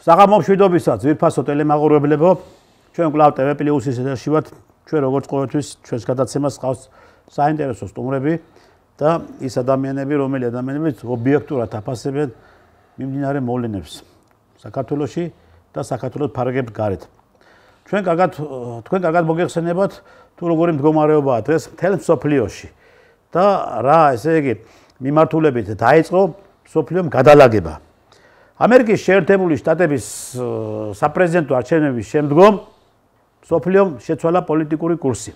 საღამომშვიდობისა ძვირფასო ტელემაყურებლებო, ჩვენ კვლავ TV+-ის ეთერში ვართ. ჩვენ როგორც ყოველთვის ჩვენს გადაცემას ყავს საინტერესო სტუმრები და ის ადამიანები, რომლებიც ობიექტურად აფასებენ მიმდინარე მოვლენებს საქართველოში და საქართველოს ფარგლებს გარეთ. თქვენ კარგად მოგეხსენებათ თუ როგორი მდგომარეობაა დღეს მთელ მსოფლიოში და რა ესე იგი მიმართულებით დაიწყო მსოფლიომ გადალაგება. ამერიკის შეერთებული შტატების საპრეზიდენტო არჩევნების შემდგომ მსოფლიომ შეცვალა პოლიტიკური კურსი.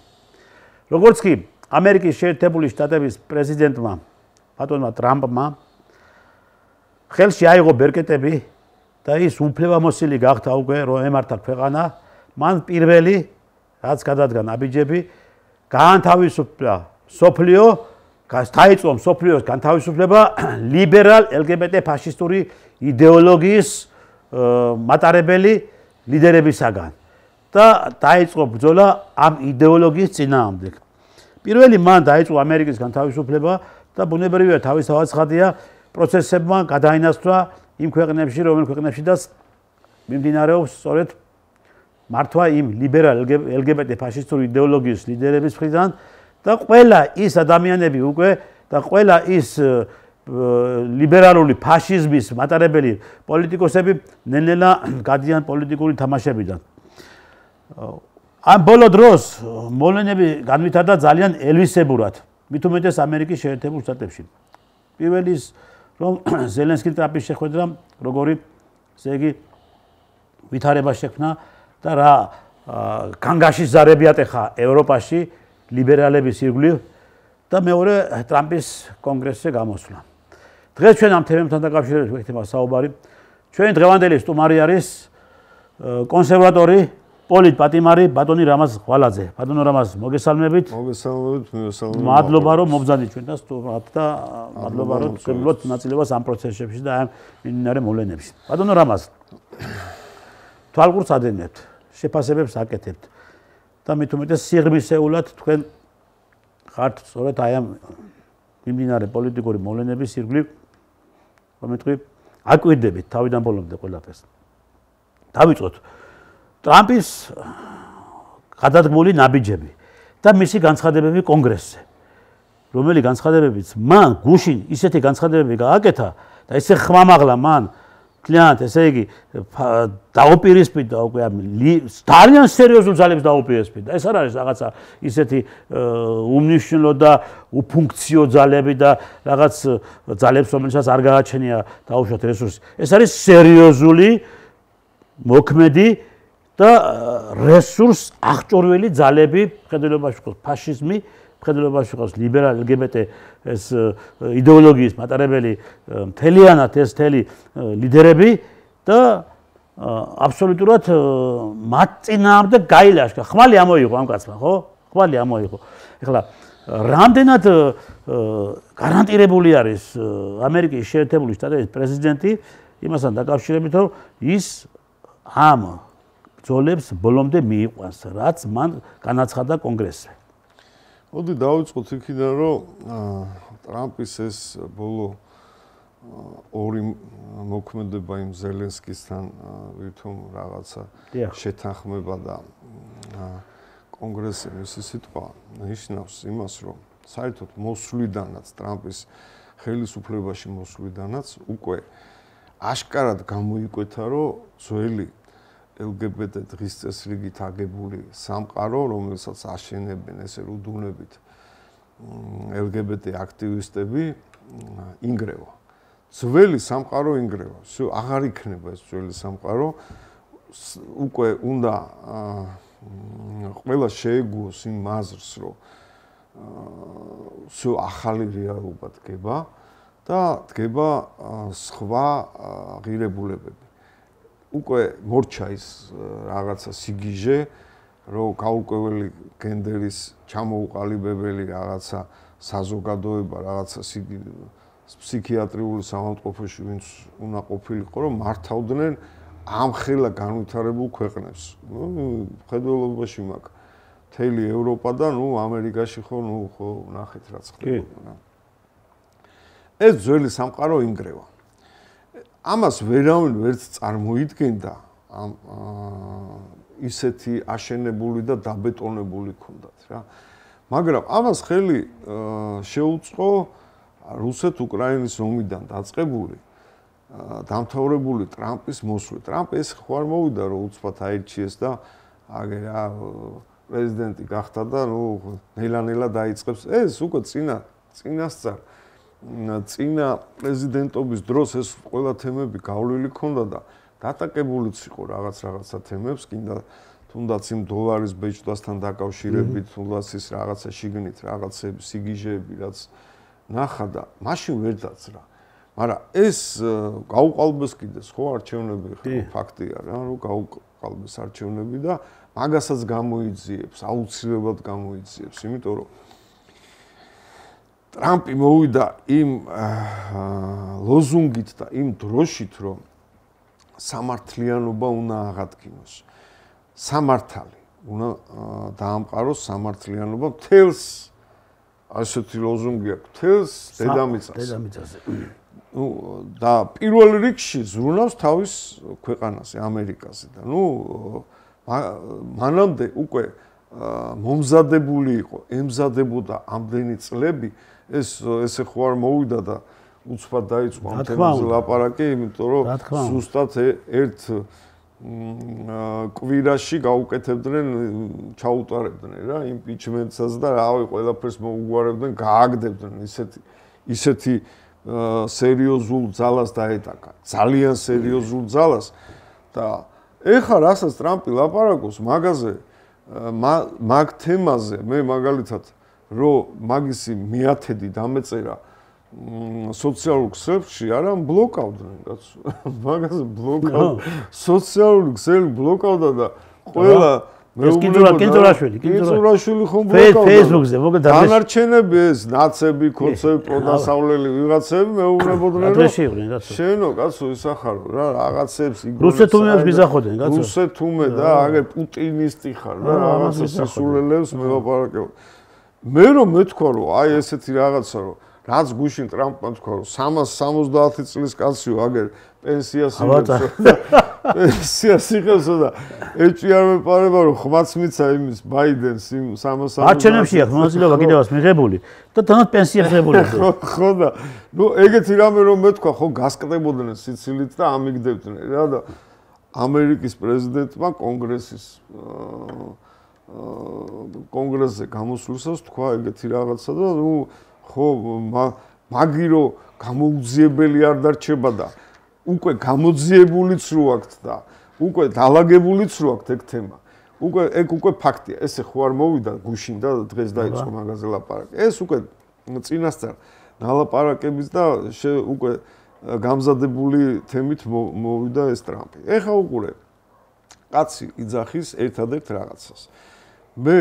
როგორც კი ამერიკის შეერთებული შტატების პრეზიდენტმა ბატონმა ტრამპმა ხელში აიღო ბერკეტები და ის უფლებამოსილი გახდა უკვე რომ ემართა ქვეყანა, მან პირველი რაც გადადგა ნაბიჯები გაანთავისუფლა მსოფლიო, დაიწყო მსოფლიოს განთავისუფლება ლიბერალ LGBT ფაშისტური იდეოლოგიის მატარებელი ლიდერებისაგან და დაიწყო ბრძოლა ამ იდეოლოგიის წინააღმდეგ. პირველი მან დაიწყო ამერიკის განთავისუფლება და ბუნებრივია თავისთავად ცხადია პროცესებმა გადაინაცვლა იმ ქვეყნებში, რომელ ქვეყნებშიც მიმდინარეობს სწორედ მართვა იმ ლიბერალ LGBT ფაშისტური იდეოლოგიის ლიდერების მხრიდან და ყველა ის ადამიანები უკვე და ყველა ის ლიბერალური ფაშიზმის მატარებელი პოლიტიკოსები ნელ-ნელა გადიან პოლიტიკური თამაშებიდან. ამ ბოლო დროს მოვლენები განვითარდა ძალიან ელვისებურად, მით უმეტეს ამერიკის შეერთებულ შტატებში. პირველი ის რომ ზელენსკი ტრამპის შეხვედრა როგორი ესე იგი ვითარება შექმნა და რა კანგაშის ზარები ატეხა ევროპაში ლიბერალების ირგვლივ და მეორე ტრამპის კონგრესზე გამოსვლა. დღეს ჩვენ ამ თემებთან დაკავშირებით ვიქნება საუბარი. ჩვენი დღევანდელი სტუმარი არის კონსერვატორი, პოლიტპატიმარი ბატონი რამაზ ღვალაძე. ბატონო რამაზ, მოგესალმებით. მოგესალმებით. მადლობა რომ მობრძანეთ ჩვენთან სტუმრად და მადლობა რომ გძლოთ ნაწილობას ამ პროცესებში და ამ მიმდინარე მოვლენებში. ბატონო რამაზ, თვალყურს ადენებთ, შეფასებებს აკეთებთ და მით უმეტეს სიღრმისეულად თქვენ ხართ სწორედ აი ამ მიმდინარე პოლიტიკური მოვლენების ირგვლივ, რომეთქვი აკვირდებით თავიდან ბოლომდე ყველაფერს. დავიწყოთ ტრამპის გადადგმული ნაბიჯები და მისი განცხადებები კონგრესზე, რომელი განცხადებებიც მან გუშინ ისეთი განცხადებები გააკეთა და ესე ხმამაღლა მან კლიანტ ესე იგი დაუპირისპირდა უკვე ძალიან სერიოზულ ძალებს დაუპირისპირდა. ეს არ არის რაღაცა ისეთი უმნიშვნელო და უფუნქციო ძალები და რაღაც ძალებს რომელსაც არ გააჩენია დაუშვათ რესურსი. ეს არის სერიოზული მოქმედი და რესურს აღჭურვილი ძალები, მხედველობაში ყავს ფაშიზმი, მხედველობაში ყავს ლიბერალ LGBT ეს იდეოლოგიის მატარებელი მთლიანად ეს მთელი ლიდერები და აბსოლუტურად მათ წინააღმდეგ გაილაშქრა. ხმალი ამოიღო ამ კაცმა, ხო? ხმალი ამოიღო. ეხლა რამდენად გარანტირებული არის ამერიკის შეერთებული შტატების პრეზიდენტი იმასთან დაკავშირებით, რომ ის ამ ბრძოლებს ბოლომდე მიიყვანს, რაც მან განაცხადა კონგრესზე. მოდი დავიწყოთ იქიდან, რომ ტრამპის ეს ბოლო ორი მოქმედება იმ ზელენსკისთან ვითომ რაღაცა შეთანხმება და კონგრესზე მისი სიტყვა ნიშნავს იმას, რომ საერთოდ მოსვლიდანაც ტრამპის ხელისუფლებაში მოსვლიდანაც უკვე აშკარად გამოიკვეთა, რომ ძველი LGBT დღის წესრიგით აგებული სამყარო, რომელსაც აშენებენ ესე რუდუნებით LGBT აქტივისტები, ინგრევა. ძველი სამყარო ინგრევა. всё აღარ იქნება ეს ძველი სამყარო. უკვე უნდა ყველა შეეგუოს იმ მაზრს, რომ всё ახალი რეალობა დგება და დგება სხვა ღირებულებები. უკვე მორჩა ის რაღაცა სიგიჟე, რომ გაურკვეველი გენდერის ჩამოუყალიბებელი რაღაცა საზოგადოება, რაღაცა ფსიქიატრიული საავადმყოფოში ვინც უნდა ყოფილიყო, რომ მართავდნენ ამხელა განვითარებულ ქვეყნებს. მხედველობაში მაქვს მთელი ევროპა და ამერიკაში ხო ნახეთ რაც ხდება. ეს ძველი სამყარო ინგრევა. ამას ვერავინ ვერც წარმოიდგენდა ამ ისეთი აშენებული და დაბეტონებული ქონდათ რა. მაგრამ ამას ხელი შეუწყო რუსეთ-უკრაინის ომიდან დაწყებული დამთავრებული ტრამპის მოსვლა. ტრამპი ეს ხوار მოვიდა რომ უცბად აირჩიეს და აგერ პრეზიდენტი გახდა და ნელა-ნელა დაიწყებს ეს უკვე წინასწარ წინა პრეზიდენტობის დროს ეს ყველა თემები გავლილი ქონდა და დატაკებულიც იყო რაღაცა თემებს, კიდე თუნდაც იმ დოლარის ბეჭდვასთან დაკავშირებით, თუნდაც ის რაღაცა შიგნით რაღაცები, სიგიჟეები, რაც ნახა და მაშინ ვერ დაძრა. მაგრამ ეს გაუყალბეს კიდე სხვა არჩევნები ხო ფაქტია რა, რომ გაუყალბეს არჩევნები და მაგასაც გამოიძიებს, აუცილებლად გამოიძიებს, იმიტომ რომ ტრამპი მოვიდა იმ ლოზუნგით და იმ დროშით, რომ სამართლიანობა უნდა აღადგინოს. სამართალი უნდა დაამყაროს სამართლიანობა მთელს ასეთი ლოზუნგი აქვს მთელს დედამიწაზე. და პირველ რიგში ზრუნავს თავის ქვეყანაზე, ამერიკაზე და მანამდე უკვე მომზადებული იყო, ემზადებოდა ამდენი წლები ესე ხوار მოვიდა და უცბად დაიწყო ამ თემაზე ლაპარაკი, იმიტომ რომ ზუსტად ერთ კვირაში გაუკეთებდნენ, ჩაუტარებდნენ რა იმპიჩმენტსაც და რავი ყველაფერს მოუგვარებდნენ, გააგდებდნენ ისეთი სერიოზულ ძალას დაეტაკა, ძალიან სერიოზულ ძალას და ეხლა რასაც ტრამპი ლაპარაკობს მაგაზე მაგ თემაზე მე მაგალითად რომ მაგისი მეათედი დამეწერა სოციალურ ქსელში არა ბლოკავდნენ კაცო მაგაზე სოციალური ქსელი ბლოკავდა და ყველა კინძურაშვილი ხომ ბლოკავდა Facebook-ზე მოგდა დანარჩენები ეს ნაცები, კოცები, პროდასავლელი ვიღაცები მეუბნებოდნენ რომ შენო კაცო ისახარო რა რაღაცებს რუსეთუმეებს გიზახოდნენ კაცო რუსეთუმე და აგერ პუტინისტი ხარ რა რაღაცა სისულელებს მელაპარაკებ მე რომ მეთქვა რომ აი ესეთი რაღაცა რომ რაც გუშინ ტრამპმა თქვა რომ 370 წლის კაციო აგერ პენსიას იღებსო და ეჭვი არ მეპარება რომ ხმაც მიცა იმის ბაიდენს იმ 370 არჩევნებში აქვს მონაწილეობა კიდევაც მიღებული და თანაც პენსია ღებული ხო და ეგეთი რამე რომ მეთქვა ხო გასკდებოდნენ სიცილით და ამიგდებდნენ რა და ამერიკის პრეზიდენტმა კონგრესზე გამოსვლისას თქვა ეგეთი რაღაცა და ხო მაგირო გამოუძიებელი არ დარჩება და უკვე გამოძიებულიც რო აქვთ და უკვე დაალაგებულიც რო აქვთ ეგ თემა. ეგ უკვე ფაქტია. ესე ხო არ მოვიდა გუშინ და დღეს დაიწყო მაგაზე ლაპარაკი. ეს უკვე წინასწარ ნალაპარაკების და უკვე გამზადებული თემით მოვიდა ეს ტრამპი. ეხა უყურე კაცი იძახის ერთადერთ რაღაცას. მე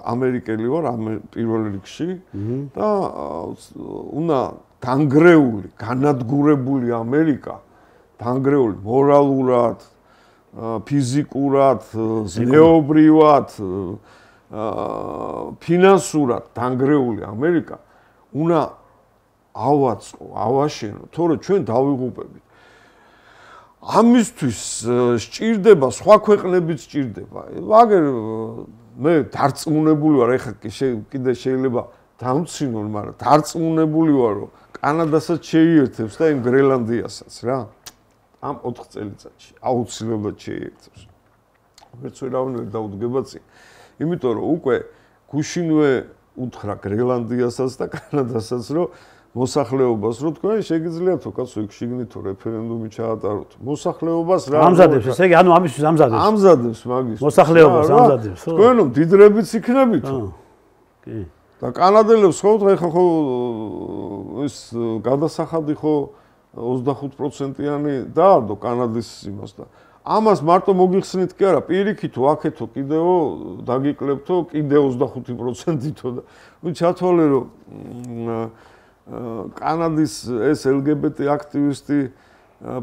ამერიკელი ვარ პირველ რიგში და უნდა დანგრეული, განადგურებული ამერიკა, დანგრეული მორალურად, ფიზიკურად, ზნეობრივად, ფინანსურად დანგრეული ამერიკა უნდა ავაწყო, ავაშენო, თორე ჩვენ დავიღუპებით. ამისთვის სჭირდება, სხვა ქვეყნებიც სჭირდება. აგერ მე დარწმუნებული ვარ, ეხლა კიდე შეიძლება დამცინონ, მაგრამ დარწმუნებული ვარ, რომ კანადასაც შეიერთებს და იმ გრენლანდიასაც რა. ამ 4 წელიწადში აუცილებლად შეიერთებს. ვერც ვერავინ ვერ დაუდგება წინ. იმიტომ რომ უკვე გუშინვე უთხრა გრენლანდიასაც და კანადასაც, რომ მოსახლეობას რო თქვენ შეგიძლიათ თო კაცო იქ შიგნითო რეფერენდუმი ჩაატაროთ. მოსახლეობას რა ამზადებს, ესე იგი, ანუ ამისთვის ამზადებს. ამზადებს მაგის. მოსახლეობას ამზადებს. თქვენო დიდრებიც იქნებით. კი. და კანადელებს ხო ეხლა ხო ეს გადასახადი ხო 25%-იანი დაარდო კანადის იმას და ამას მარტო მოგიხსნით კი არა, პირიქითო აქეთო კიდეო დაგიკლებთო კიდე 25%-ითო და ჩათვალე რომ კანადის ეს LGBT აქტივისტი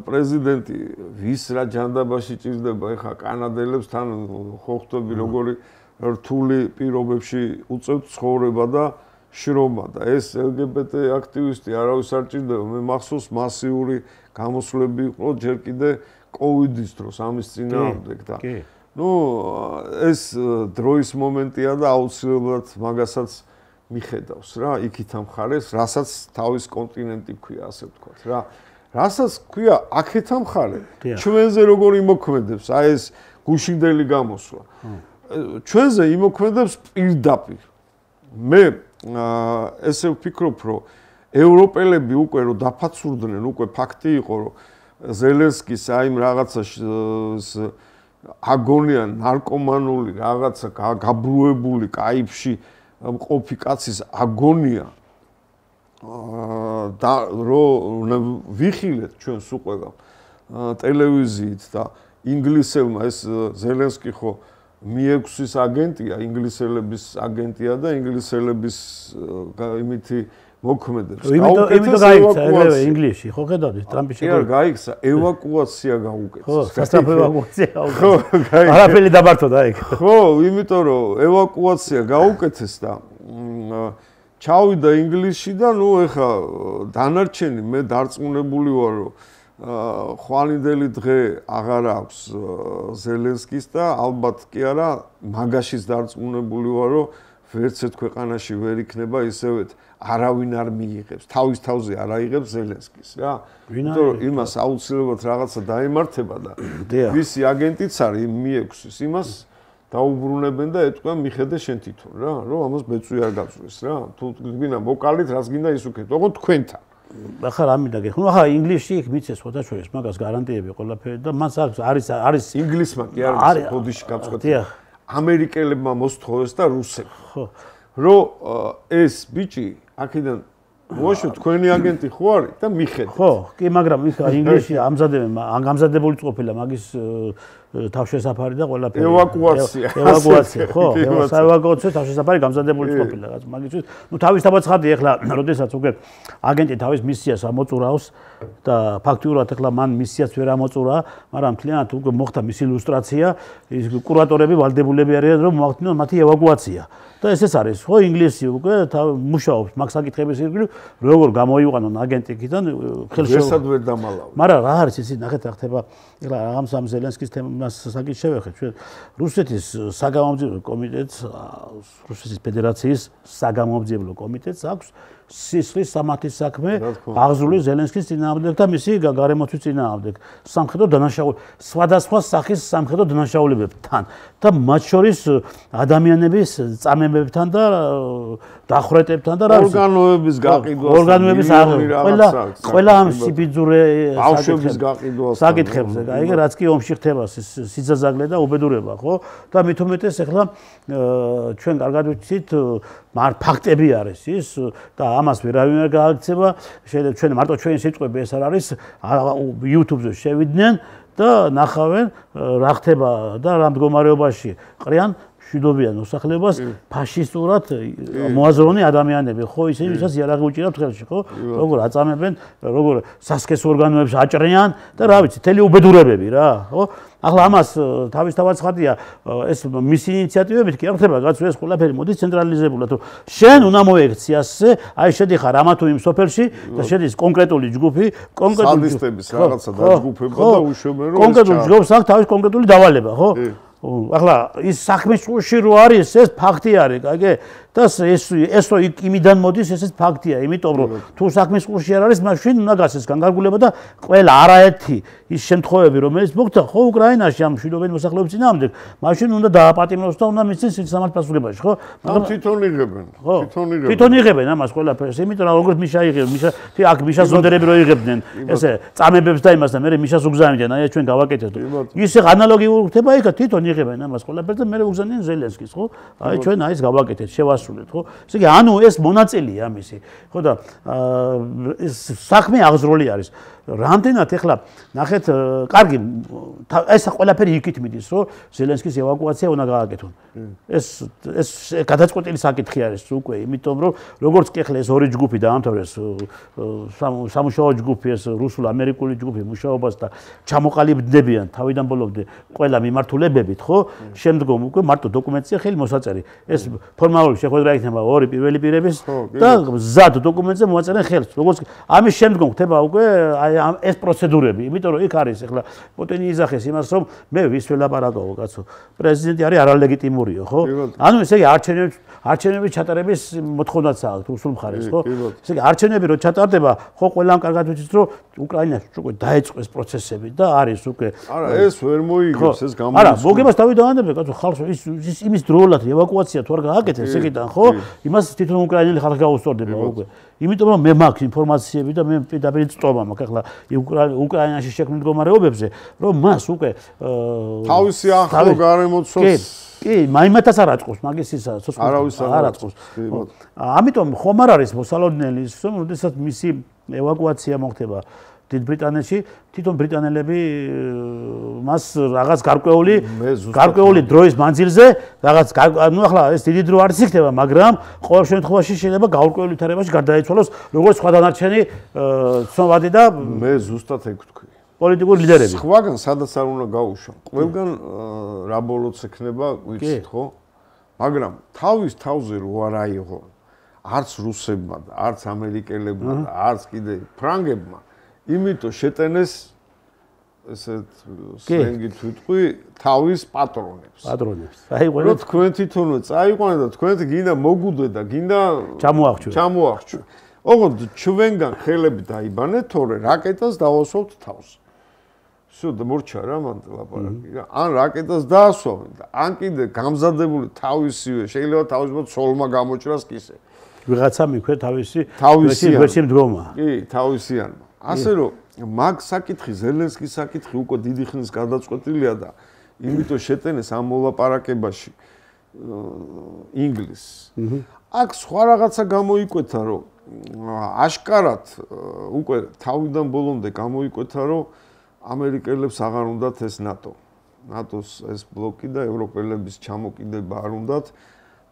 პრეზიდენტი ვის რა ჯანდაბაში ჭირდება ეხა კანადელებს თან ხო ხვდები როგორი რთული პირობებში უწევთ ცხოვრება და შრომა და ეს LGBT აქტივისტი არავის არ ჭირდება. მე მახსოვს მასიური გამოსვლები იყო ჯერ კიდე კოვიდის დროს ამის წინააღმდეგ და ნუ ეს დროის მომენტია და აუცილებლად მაგასაც მიხედავს რა იქით ამ ხარეს, რასაც თავის კონტინენტი ქვია, ასე ვთქვათ რა. რასაც ქვია აქეთ ამ ხარე, ჩვენზე როგორ იმოქმედებს აი ეს გუშინდელი გამოსვლა. ჩვენზე იმოქმედებს პირდაპირ. მე ესე ვფიქრობ, რომ ევროპელები უკვე რომ დაფაცურდნენ, უკვე ფაქტი იყო, რომ ზელენსკის აი იმ რაღაცა აგონია ნარკომანული რაღაცა გაბრუებული კაიფში მყოფი კაცის აგონია და რომ ვიხილეთ ჩვენ სულ ყველა ტელევიზიით და ინგლისელმა ეს ზელენსკი ხო Mi6-ის აგენტია, ინგლისელების აგენტია და ინგლისელების იმითი მოქმედებს. იმიტომ გაიქცა ინგლისში, ხო ხედავთ ტრამპის შეგა გაიქცა, ევაკუაცია გაუკეთეს. ხო, სასწრაფო ევაკუაცია გაუკეთეს. არაფერი დაბართოდა იქ. ხო, იმიტომ რომ ევაკუაცია გაუკეთეს და ჩავიდა ინგლისში და ნუ ეხა დანარჩენი მე დარწმუნებული ვარ რომ ხვალინდელი დღე აღარ აქვს ზელენსკის და ალბათ კი არა მაგაშიც დარწმუნებული ვარ რომ ვერც ერთ ქვეყანაში ვერ იქნება ისევეთ არავინ არ მიიღებს თავის თავზე არ აიღებს ზელენსკის რა იმიტომ რომ იმას აუცილებლად რაღაცა დაემართება და ვისი აგენტიც არის Mi6-ის იმას დაუბრუნებენ და ეთქვენ მიხედე შენ თვითონ რა რომ ამას ბეწვი არ გაწვეს რა თუ გინდა მოკალით რაც გინდა ის უკეთ ოღონდ თქვენთან ახლა რა მინდა გეხო ახლა ინგლისში იქ მიცეს ხოთა შორის მაგას გარანტიები ყველაფერი და მას არის ინგლისმა კი არის ბოდიში გაწყვეტილი ამერიკელებმა მოსთხოვეს და რუსები ხო რომ ეს ბიჭი აქედან მოშო თქვენი აგენტი ხო არის და მიხედეთ ხო კი მაგრამ ის ინგლისში ამზადებული ყოფილა მაგის თავშესაფარი და ყველაფერი ევაკუაცია ხო საევაკუაციო თავშესაფარი გამზადებული ყოფილა რაც მაგისთვის ნუ თავისთავად ცხადია ახლა როდესაც უკვე აგენტი თავის მისიას ამოწურავს და ფაქტიურად ახლა მან მისიას ვერ ამოწურა მაგრამ მთლიანად უკვე მოხდა მისი ილუსტრაცია ის კურატორები ვალდებულები არიან რომ მოახდინონ მათი ევაკუაცია და ესეც არის ხო ინგლისი უკვე მუშაობს მაგ საკითხების ირგვლივ როგორ გამოიყვანონ აგენტი იქიდან ხელშეუხებლად ვერ დამალავენ მაგრამ რა არის ისიც ნახეთ რა ხდება ეხლა რაღაც ამ ზელენსკის თემას საკითხს შევეხეთ ჩვენ რუსეთის საგამომძიებლო კომიტეტს რუსეთის ფედერაციის საგამომძიებლო კომიტეტს აქვს სისხლის სამართლის საქმე აღზრული ზელენსკის წინააღმდეგ და მისი გარემოწვის წინააღმდეგ სამხედრო დანაშაულებით სხვადასხვა სახის სამხედრო დანაშაულებებთან და მათ შორის ადამიანების წამებებთან და დახვრეტებთან და რა ორგანოების გაყიდვას ორგანოების ყველა ამ სიბიძურე საკითხებზე გაიგე რაც კი ომში ხდება სიძაზაგლე და უბედურება ხო და მით უმეტეს ახლა ჩვენ კარგად ვიცით ფაქტები არის ის და ამას ვერავინ არ გააქცევა შეიძლება ჩვენ მარტო ჩვენი სიტყვები ეს არ არის YouTube-ზე შევიდნენ და ნახავენ რა ხდება და რა მდგომარეობაში ყრიან მშვიდობიან მოსახლეობას ფაშისტურად მოაზროვნე ადამიანები ხო ისე ვისაც იარაღი უჭირავთ ხელში ხო როგორ აწამებენ როგორ სასქეს ორგანოებს აჭრიან და რა ვიცი თელი უბედურებები რა ხო ახლა ამას თავისთავად ცხადია ეს მისი ინიციატივებით კი არ ხდება გაცვე ეს ყველაფერი მოდის ცენტრალიზებულად რომ შენ უნდა მოექცი ასე აი შედიხარ ამა თუ იმ სოფელში და შედის კონკრეტული ჯგუფი კონკრეტული სადისტების რაღაცა დაჯგუფება და უშვებენ რომ კონკრეტული ჯგუფს აქვს თავის კონკრეტული დავალება ხო ახლა ის საქმის წურში რო არის ეს ფაქტი არის კაიგე და ეს რო იმიდან მოდის ესეც ფაქტია იმიტომ რომ თუ საქმის წურში არ არის მაშინ უნდა გასცეს განკარგულება და ყველა არაერთი ის შემთხვევები რომელიც მოხდა ხო უკრაინაში ამ მშვიდობიანი მოსახლეობის წინააღმდეგ მაშინ უნდა დააპატიმროს და უნდა მისცეს სამართლის პასუხებაში ხო მაგრამ თვითონ იღებენ თვითონ იღებენ ამას ყველაფერს იმიტომ რომ როგორც მიშა იღებს მიშა აქ მიშას ზონდერები რო იღებდნენ ესე წამებებს და იმას და მე მიშას უგზავნიდნენ აი ჩვენ გავაკეთეთ ისე ანალოგიურ ხდება იქ თვითონ იღებენ ამას ყველაფერს და მე უგზავნიან ზელენსკის ხო აი ჩვენ აი ეს გავაკეთეთ შევასრულეთ ხო ესე იგი ანუ ეს მონაწილეა ამისი ხო და ეს საქმე აღზრული არის რამდენად ეხლა ნახეთ კარგი ეს ყველაფერი იქით მიდის რომ ზელენსკის ევაკუაცია უნდა გააკეთონ ეს გადაწყვეტილი საკითხი არის უკვე იმიტომ რომ როგორც კი ეხლა ეს ორი ჯგუფი დაამთავრეს სამუშაო ჯგუფი ეს რუსულ-ამერიკული ჯგუფი მუშაობას და ჩამოყალიბდებიან თავიდან ბოლომდე ყველა მიმართულებებით ხო შემდგომ უკვე მარტო დოკუმენტია ხელი მოსაწერი ეს ფორმალური შეხვედრა იქნება ორი პირველი პირების და მზად დოკუმენტზე მოაწერენ ხელს. როგორც ამის შემდგომ ხდება უკვე ეს პროცედურები, იმიტომ რომ იქ არის ახლა პუტინი იძახეს იმას, რომ მე ვის ველაპარაკო, კაცო. პრეზიდენტი არის არალეგიტიმურიო, ხო? ანუ ესე იგი არჩევნების ჩატარების მოთხოვნაც აქვს რუსულ მხარეს, ხო? ესე იგი არჩევნები რო ჩატარდება, ხო ყველამ კარგად ვიცით, რომ უკრაინაში უკვე დაიწყო ეს პროცესები და არის უკვე არა, ეს ვერ მოიგებს, ეს გამოიწვია. არა, მოგებას დავიდანებდე, კაცო, ხალხს ის იმის დროულად ევაკუაცია თუ არ გააკეთეს ეგიდან, ხო? იმას თვითონ უკრაინელი ხალხი გაუსწორდება უკვე. იმიტომ რომ მე მაქვს ინფორმაციები და მე პირდაპირ წტომა მაქვს ახლა უკრაინაში შექმნილ მდგომარეობებზე, რომ მას უკვე თავისი ახლო გარემოცოს კი, მაიმათაც არ აწყობს, მაგის ისა არავის არ აწყობს. ამიტომ ხომ არ არის მოსალოდნელი ის, რომ ოდესაც მისი ევაკუაცია მოხდება დიდ ბრიტანეთში, თვითონ ბრიტანელები მას რაღაც გარკვეული დროის მანძილზე, რაღაც ნუ ახლა ეს დიდი დრო არ იქნება, მაგრამ ყოველ შემთხვევაში შეიძლება გაურკვეველ ვითარებაში გარდაიცვალოს როგორც სხვა დანარჩენი ცნობადი და მე ზუსტად ეგ ვთქვი. პოლიტიკური ლიდერები. სხვაგან სადაც არ უნდა გაუშვან. ყველგან რა ბოლოც ექნება, ვიცით ხო? მაგრამ თავის თავზე რო არ აიღო არც რუსებმა და არც ამერიკელებმა და არც კიდე ფრანგებმა იმიტომ შეტენეს ესეთ სლენგით ვიტყვი თავის პატრონებს. აი ყველა თქვენ თვითონვე წაიყვანეთ და თქვენ გინდა მოგუდე და გინდა ჩამოახჩვე. ოღონდ ჩვენგან ხელები დაიბანეთ, თორე რაკეტას დავასვავთ თავს. სულ მორჩა რა მანდ ლაპარაკი რა. ან რაკეტას დაასვავენ და ან კიდე გამზადებული თავისივე შეიძლება თავისუფლად სოლმა გამოჭრას კისე. ვიღაცა მიქვე თავისი მდგომა. კი, თავისიანმა. ასე რომ მაგ საკითხი ზელენსკის საკითხი უკვე დიდი ხნის გადაწყვეტილია და იმიტომ შეტენეს ამ მოლაპარაკებაში ინგლისს. აქ სხვა რაღაცა გამოიკვეთა რომ აშკარად უკვე თავიდან ბოლომდე გამოიკვეთა რომ ამერიკელებს აღარ უნდათ ეს ნატო. ნატოს ეს ბლოკი და ევროპელების ჩამოკიდება არ უნდათ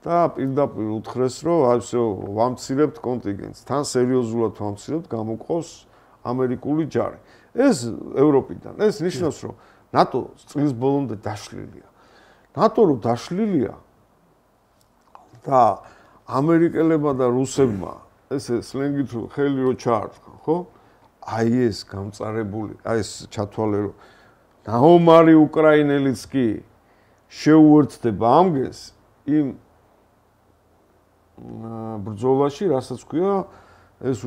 და პირდაპირ უთხრეს რომ ასე ვამცირებთ კონტინგენტს. თან სერიოზულად ვამცირებთ გამოყოს ამერიკული ჯარი. ეს ევროპიდან, ეს ნიშნავს, რომ ნატო წლის ბოლომდე დაშლილია. ნატო რო დაშლილია და ამერიკელებმა და რუსებმა ესე სლენგით ხელი რო ჩაარტყა, ხო? აი ეს გამწარებული, აი ეს ჩათვალე რომ ნაომარი უკრაინელიც კი შეუერთდება ამგეს იმ ბრძოლაში, რასაც ქვია ეს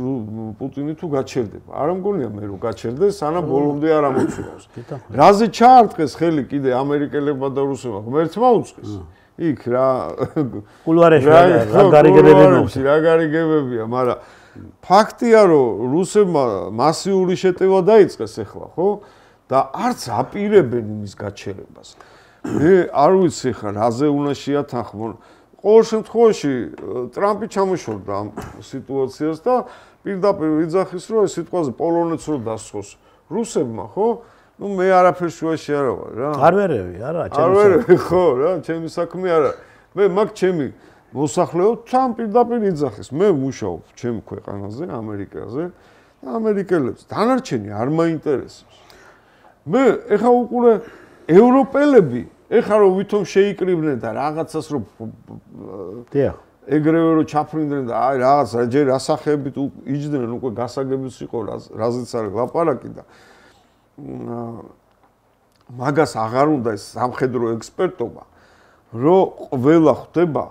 პუტინი თუ გაჩერდება. არ მგონია მე რომ გაჩერდეს, სანამ ბოლომდე არ ამოცურავს. რაზე ჩაარტყეს ხელი კიდე ამერიკელებმა და რუსებმა, ღმერთმა უწყეს. იქ რა კულუარებში რა გარიგებებია, მაგრამ ფაქტია რომ რუსებმა მასიური შეტევა დაიწყეს ახლა, ხო? და არც აპირებენ იმის გაჩერებას. მე არ ვიცი ხა რაზე უნდა შეათანხმონ. ყოველ შემთხვევაში ტრამპი ჩამოშორდა ამ სიტუაციას და პირდაპირ იძახის რომ ეს სიტყვაზე პოლონეთს რო დასხოს რუსებმა, ხო? ნუ მე არაფერ შუაში არა ვარ რა. არ ვერევი, არა, არ ვერევი, ხო რა, ჩემი საქმე არა. მე მაგ ჩემი მოსახლეო თან პირდაპირ იძახის. მე მუშაობ ჩემი ქვეყანაზე, ამერიკაზე და ამერიკელებს დანარჩენი არ მაინტერესებს. მე ეხა უყურე ევროპელები ეხა რომ ვითომ შეიკრიბნენ და რაღაცას რომ დიახ ეგრევე რომ ჩაფრინდნენ და აი რაღაც ჯერ ასახებით იჯდნენ უკვე გასაგებიც იყო რაზეც არის ლაპარაკი და მაგას აღარ უნდა ეს სამხედრო ექსპერტობა რომ ყველა ხვდება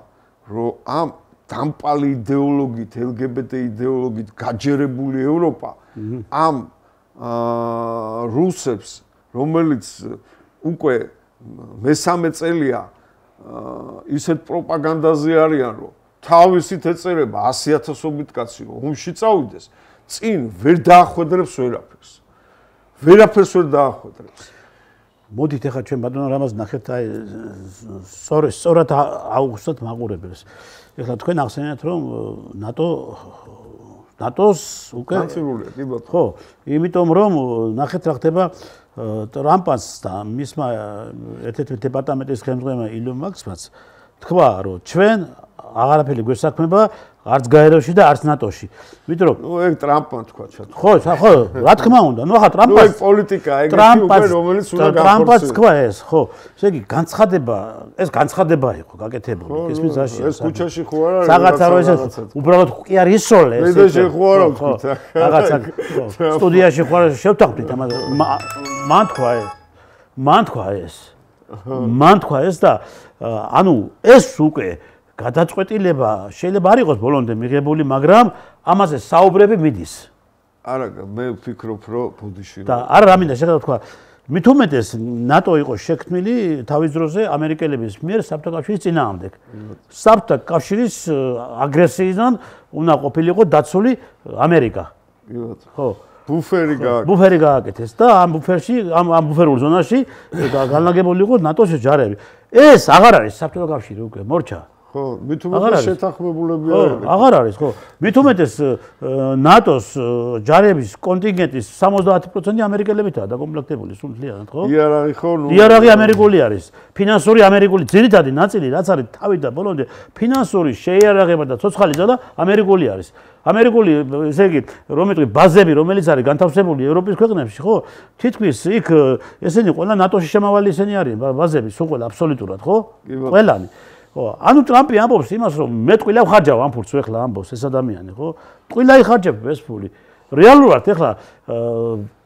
რომ ამ დამპალი იდეოლოგიით LGBT იდეოლოგიით გაჯერებული ევროპა ამ რუსებს რომელიც უკვე მესამე წელია ისეთ პროპაგანდაზე არიან რომ თავისით ეწერება 100,000-ობით კაცი ომში წავიდეს წინ ვერ დაახვედრებს ვერაფერს ვერ დაახვედრებს მოდით ახლა ჩვენ ბატონო რამას ნახეთ აი სწორად აუგუსტად მაყურებელს ეხლა თქვენ ახსენეთ რომ ნატოს უკვე განცილულია კი ბატონო ხო იმიტომ რომ ნახეთ რა ხდება ტრამპს და მისმა ერთ-ერთი დეპარტამენტის ხელმძღვანელმა ილონ მაქსმაც თქვა რომ ჩვენ აღარაფერი გვესაქმება არც გაეროში და არც ნატოში. იმიტომ რომ ნუ ეგ ტრამპმა თქვა ჩათ. ხო, რა თქმა უნდა. ნუ ახლა ტრამპას ეგ პოლიტიკაა, ეგ უკვე რომელიც უნდა გახორციელოს. ტრამპაც თქვა ეს, ხო. ესე იგი განცხადება იყო გაკეთებული. ისმის აშია. ეს ქუჩაში ხო არ არის? რაღაცა რო ეს უბრალოდ კი არ ისოლე ეს. მედაში ხო არ ვთქვით. რაღაცა სტუდიაში ხო არ შევთანხმდით ამას. მან თქვა ეს და ანუ ეს უკვე გადაწყვეტილება შეიძლება არ იყოს ბოლომდე მიღებული, მაგრამ ამაზე საუბრები მიდის. არა, მე ვფიქრობ, რომ ბოდიში. და არა რამინდა შეიძლება თქვა, მით უმეტეს ნატო იყო შექმნილი თავის დროზე ამერიკელების მიერ საბჭოთა კავშირის წინააღმდეგ. საბჭოთა კავშირის აგრესიიდან უნდა ყოფილიყო დაცული ამერიკა. ხო. ბუფერი გააკეთეს და ამ ბუფერში, ამ ბუფერულ ზონაში განლაგებული იყო ნატოს ჯარები. ეს აღარ არის საბჭოთა კავშირი უკვე მორჩა. ხო, მით უმეტეს შეთანხმებულები არიან. აღარ არის, ხო. მით უმეტეს ნატოს ჯარების კონტინგენტის 70% ამერიკელებითაა დაკომპლექტებული სრულიად, ხო? იარაღი ხო, ნუ იარაღი ამერიკული არის. ფინანსური ამერიკული ძირითადი ნაწილი, რაც არის თავი და ბოლომდე ფინანსური შეიარაღება და ცოცხალი ძალა ამერიკული არის. ამერიკული, ესე იგი, რომელი ბაზები, რომელიც არის განთავსებული ევროპის ქვეყნებში, ხო? თითქმის იქ ესენი ყველა ნატოში შემავალი ესენი არიან, ბაზები, სულ ყველა აბსოლუტურად, ხო? ყველანი. ხო, ანუ ტრამპი ამბობს იმას, რომ მე ტყუილა ვხარჯავ ამ ფულს, ეხლა ამბობს ეს ადამიანი, ხო? ტყუილა იხარჯებ ეს ფული. რეალურად ეხლა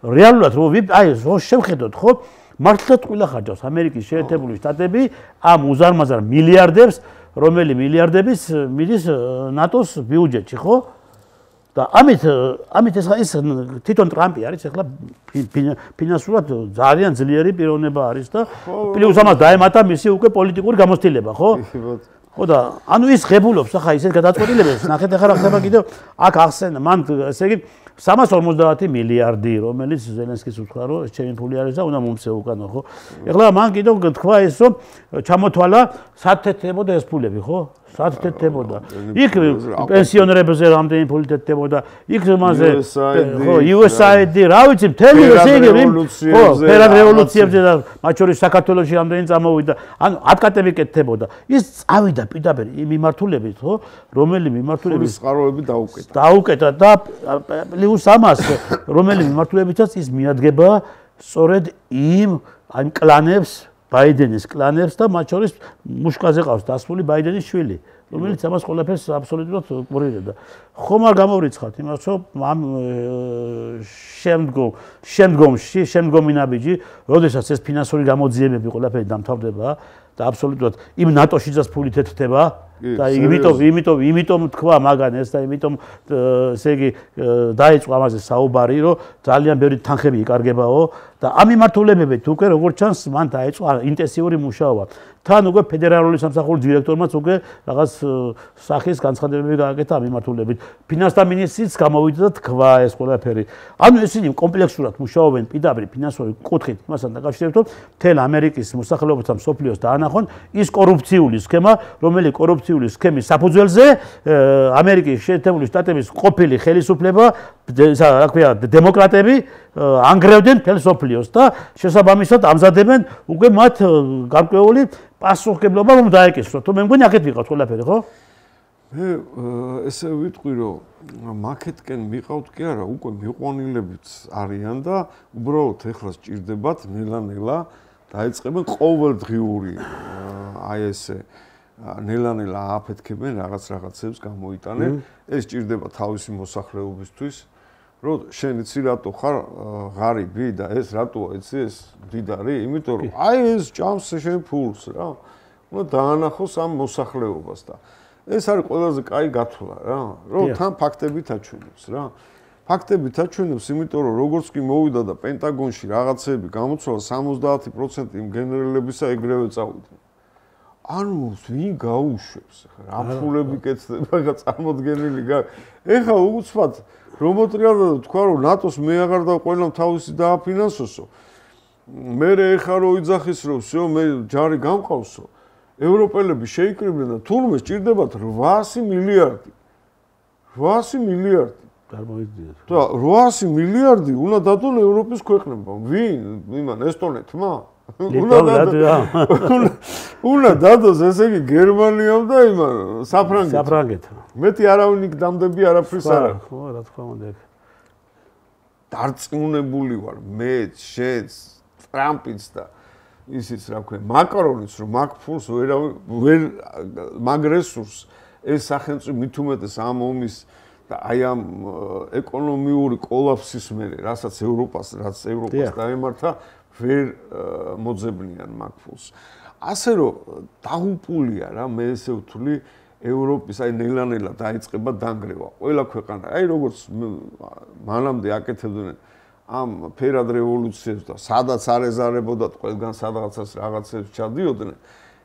რეალურად რო შევხედოთ, ხო? მართლა ტყუილა ხარჯავს ამერიკის შეერთებული შტატები ამ უზარმაზარ მილიარდებს, რომელი მილიარდების მიდის ნატოს ბიუჯეტში, ხო? და ამით ეს თვითონ ტრამპი არის ეხლა ფინანსურად ძალიან ძლიერი პიროვნება არის და პლუს ამას დაემატა მისი უკვე პოლიტიკური გამოცდილება, ხო? ხო და ანუ ის ღებულობს ახლა ისეთ გადაწყვეტილებებს, ნახეთ ახლა რა ხდება კიდევ აქ ახსენა, მან ესე იგი 350 მილიარდი, რომელიც ზელენსკის უთქვა, რომ ჩემი ფული არის და უნდა მომცე უკანო, ხო? ეხლა მან კიდევ თქვა ეს, რომ ჩამოთვალა სათეთებოდა ეს ფულები, ხო? სათეთებოდა. იქ პენსიონერებზე რამდენი ფული თეთდებოდა, იქ მასე ხო, USAID, რა ვიცი, მთელი ესე იგი, ხო, ფერად რევოლუციებზე და მათ შორის საქართველოში რამდენი წამოვიდა, ანუ ატკატები კეთდებოდა. ის წავიდა პირდაპირ იმ მიმართულებით, ხო, რომელი მიმართულების წყაროები დაუკეთა და პლუს ამას, რომელი მიმართულებითაც ის მიადგება სწორედ იმ კლანებს, ბაიდენის კლანებს და მათ შორის მუშკაზე ყავს დასული ბაიდენის შვილი, რომელიც ამას ყველაფერს აბსოლუტურად ყურირდა. ხომ არ გამოვრიცხავთ იმას, რომ ამ შემდგომი ნაბიჯი, როდესაც ეს ფინანსური გამოძიებები ყველაფერი დამთავრდება და აბსოლუტურად იმ ნატოშიც ფული თეთრდება და იმიტომ თქვა მაგან ეს და იმიტომ ესე იგი დაიწყო ამაზე საუბარი, რომ ძალიან ბევრი თანხები იკარგებაო და ამ მიმართულებებით უკვე როგორც ჩანს მან დაიწყო ინტენსიური მუშაობა. თან უკვე ფედერალური სამსახურის დირექტორმაც უკვე რაღაც სახის განცხადებები გააკეთა ამ მიმართულებით. ფინანსთა მინისტრიც გამოვიდა და თქვა ეს ყველაფერი. ანუ ისინი კომპლექსურად მუშაობენ პირდაპირ ფინანსური კუთხით იმასთან დაკავშირებით, რომ მთელ ამერიკის მოსახლეობასთან მსოფლიოს დაანახონ ის კორუფციული სქემა, რომელიც კორუფციული სქემის საფუძველზე ამერიკის შეერთებული შტატების ყოფილი ხელისუფლება, რა ქვია, დემოკრატები ანგრევდნენ მთელ მსოფლიოს და შესაბამისად ამზადებენ უკვე მათ გარკვეული პასუხისმგებლობა რომ დაეკისროთ. მე მგონი აქეთ ვიყავთ ყველაფერი, ხო? მე ესე ვიტყვი, რომ მაკეთკენ მიყავთ კი არა, უკვე მიყვანილებიც არიან და უბრალოდ ეხლა სჭირდებათ ნელა-ნელა დაიწყებენ ყოველდღიური აი ესე ნელა-ნელა ააფეთქებენ რაღაცებს გამოიტანენ. ეს სჭირდება თავისი მოსახლეობისთვის. რომ შენ იცი რატო ხარ ღარიბი და ეს რატოა იცი ეს მდიდარი? იმიტომ რომ აი ეს ჭამს შენ ფულს რა. უნდა დაანახოს ამ მოსახლეობას და ეს არის ყველაზე კაი გათვლა რა. რომ თან ფაქტებით აჩვენებს რა. ფაქტებით აჩვენებს, იმიტომ რომ როგორც კი მოვიდა და პენტაგონში რაღაცები გამოცვალა 70% იმ გენერალებისა ეგრევე წავიდნენ. ანუ ვინ გაუშვებს ხა რა ფულები კეთდება ხა წარმოდგენილი ეხა უცბად რომოტრიალდა თქვა რომ ნატოს მე აღარ და ყველამ თავისი დააფინანსოსო მე ეხა რო იძახის რომ всё მე ჯარი გამყავსო ევროპელები შეიკრიბნენ და თურმე სჭირდებათ 800 მილიარდი 800 მილიარდი წარმოიდგინეთ და 800 მილიარდი უნდა დადონ ევროპის ქვეყნებმა ვინ იმან ესტონეთმა უნდა დადოს ესე იგი გერმანიამ და იმან საფრანგეთმა. მეტი არავინ იქ დამდები არაფრის არ აქვს. ხო, რა თქმა უნდა. დარწმუნებული ვარ მეც, შენც, ტრამპიც და ისიც რა ქვია, მაკრონიც რომ მაგ ფულს ვერ მაგ რესურსს ეს სახელმწიფო მით უმეტეს ამ ომის და აი ამ ეკონომიური კოლაფსის მერე, რასაც ევროპას დაემართა, ვერ მოძებნიან მაგ ფულს. ასე რომ დაღუპულია რა, მე ესე ვთვლი, ევროპის აი ნელა-ნელა დაიწყება დანგრევა. ყველა ქვეყანა, აი როგორც მანამდე აკეთებდნენ ამ ფერად რევოლუციებს და სადაც არ ეზარებოდათ ყველგან სადღაცას რაღაცებს ჩადიოდნენ,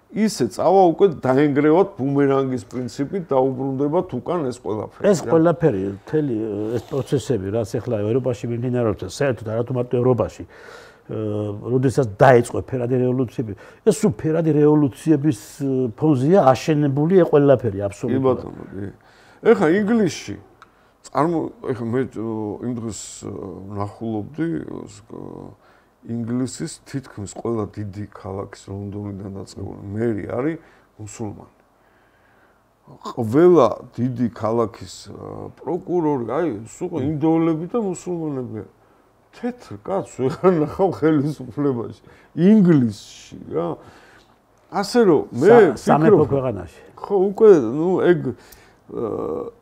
ისე წავა უკვე დაენგრევათ ბუმერანგის პრინციპით დაუბრუნდებათ უკან ეს ყველაფერი. ეს ყველაფერი, მთელი ეს პროცესები, რაც ახლა ევროპაში მიმდინარეობს, საერთოდ არა თუ მარტო ევროპაში, როდესაც დაიწყო ფერადი რევოლუციები, ეს სულ ფერადი რევოლუციების ფონზეა აშენებული ყველაფერი აბსოლუტურად. კი ბატონო, კი. ეხლა ინგლისში ეხლა მე იმ დღეს ნახულობდი ინგლისის თითქმის ყველა დიდი ქალაქის ლონდონიდან დაწყებული მერი არის მუსულმანი. ყველა დიდი ქალაქის პროკურორი, აი, სულ ინდოელები და მუსულმანები. თეთრ კაცს ვეღარ ნახავ ხელისუფლებაში. ინგლისში რა. ასე რომ მე სამეფო ქვეყანაში. ხო, უკვე ეგ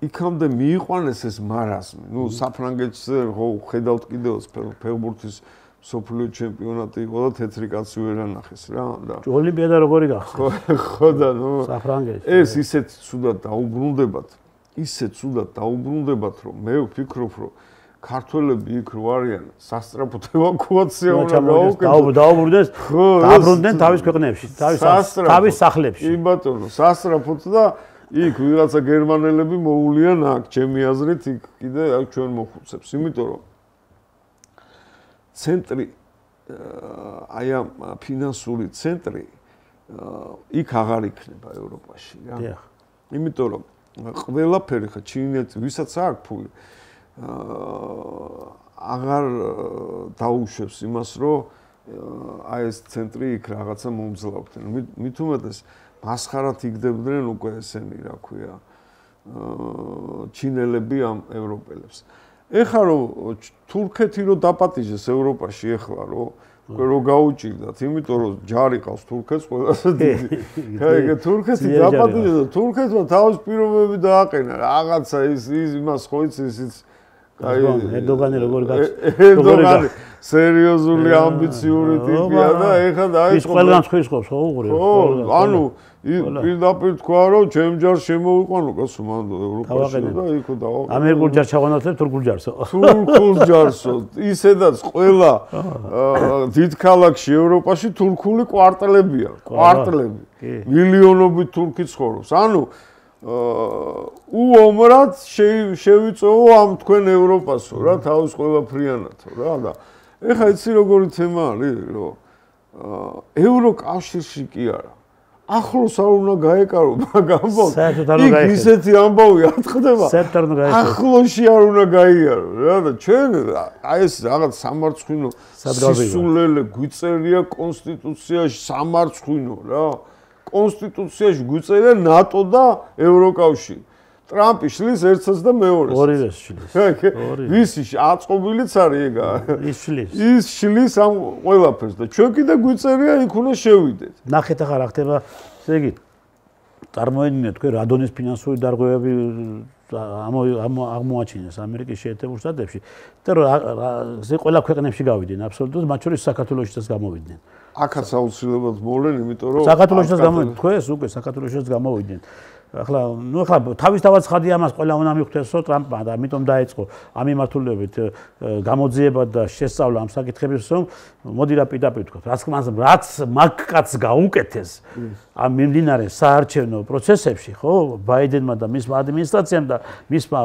იქამდე მიიყვანეს ეს მარაზმი. საფრანგეთში ხო ხედავთ კიდევაც ფეხბურთის სოფლიო ჩემპიონატი იყო და თეთრი კაცი ვერ ანახეს რა და ოლიმპიადა როგორი გახდა? ხო და საფრანგეთში. ეს ისეთ ცუდად დაუბრუნდებათ, რომ მე ვფიქრობ, რომ ქართველები იქ რო არიან, სასწრაფოდ ევაკუაცია უნდა გაუკეთოს. დაუბრუნდეს, დაბრუნდნენ თავის ქვეყნებში, თავის სახლებში. კი ბატონო, სასწრაფოდ და იქ ვიღაცა გერმანელები მოულიან აქ, ჩემი აზრით, იქ კიდე აქ ჩვენ მოხუცებს, იმიტომ რომ ცენტრი აი ამ ფინანსური ცენტრი იქ აღარ იქნება ევროპაში რა. დიახ. იმიტომ რომ ყველაფერი ხა ჩინეთს ვისაც აქვს ფული აღარ დაუშვებს იმას, რომ აი ეს ცენტრი იქ რაღაცა მომძლავრდნენ. მით უმეტეს მასხარად იგდებდნენ უკვე ესენი, რა ქვია, ჩინელები ამ ევროპელებს. ეხლა რომ თურქეთი რო დაპატიჟეს ევროპაში ეხლა რო გაუჭირდათ, იმიტომ რომ ჯარი ყავს თურქეთს ყველაზე დიდი. ეგ თურქეთი დაპატიჟეს და თურქეთმა თავის პირობები დააყენა. რაღაცა იმას ხო იცის ერდოგანი როგორი ერდოგანი სერიოზული ამბიციური ტიპია და ეხლა დაიწყო. ის ყველგან ხვისხობს ხო უყურე. ანუ პირდაპირ თქვა რომ ჩემ ჯარს შემოვიყვანო კაცო მან ევროპაში და იქ დავაყენე. ამერიკულ ჯარს ჩაღვანათებ თურქულ ჯარსო. თურქულ ჯარსო. ისედაც ყველა დიდ ქალაქში ევროპაში თურქული კვარტლებია. კვარტლები. მილიონობით თურქი ცხოვრობს. ანუ უომრად შევიწოვო ამ თქვენ ევროპასო რა თავის ყველაფრიანათო რა და ეხლა იცი როგორი თემა არის რომ ევროკავშირში კი არა ახლოს არ უნდა გაეკარო მაგ ამბავს იქ ისეთი ამბავი არ ხდება ახლოსში არ უნდა გაიარო რა და ჩვენ აი ეს რაღაც სამარცხვინო სისულელე გვიწერია კონსტიტუციაში სამარცხვინო რა კონსტიტუციაში გვიწერია ნატო და ევროკავშირი. ტრამპი შლის ერთსაც და მეორეს. ორივეს შლის. ვისი აწყობილიც არის ეგა. ის შლის. ის შლის ამ ყველაფერს და ჩვენ კიდე გვიწერია იქ უნდა შევიდეთ. ნახეთ ახლა რა ხდება, ესე იგი წარმოედგინეთ თქვენ რადონის ფინანსური დარღვევები აღმოაჩინეს ამერიკის შეერთებულ შტატებში და ეს ყველა ქვეყნებში გავიდნენ აბსოლუტურად მათ შორის საქართველოშიც გამოვიდნენ. აქაც აუცილებლად მოვლენ, იმიტომ რომ საქართველოშიც გამოვიდნენ, თქვენს უკვე საქართველოშიც გამოვიდნენ. ახლა თავისთავად ცხადია ამას ყველა უნდა მიხვდესო ტრამპმა და ამიტომ დაიწყო ამ მიმართულებით გამოძიება და შესწავლა ამ საკითხების, რომ მოდი რა პირდაპირ ვთქვა, რაც მაგკაც გაუკეთეს ამ მიმდინარე საარჩევნო პროცესებში, ხო, ბაიდენმა და მისმა ადმინისტრაციამ და მისმა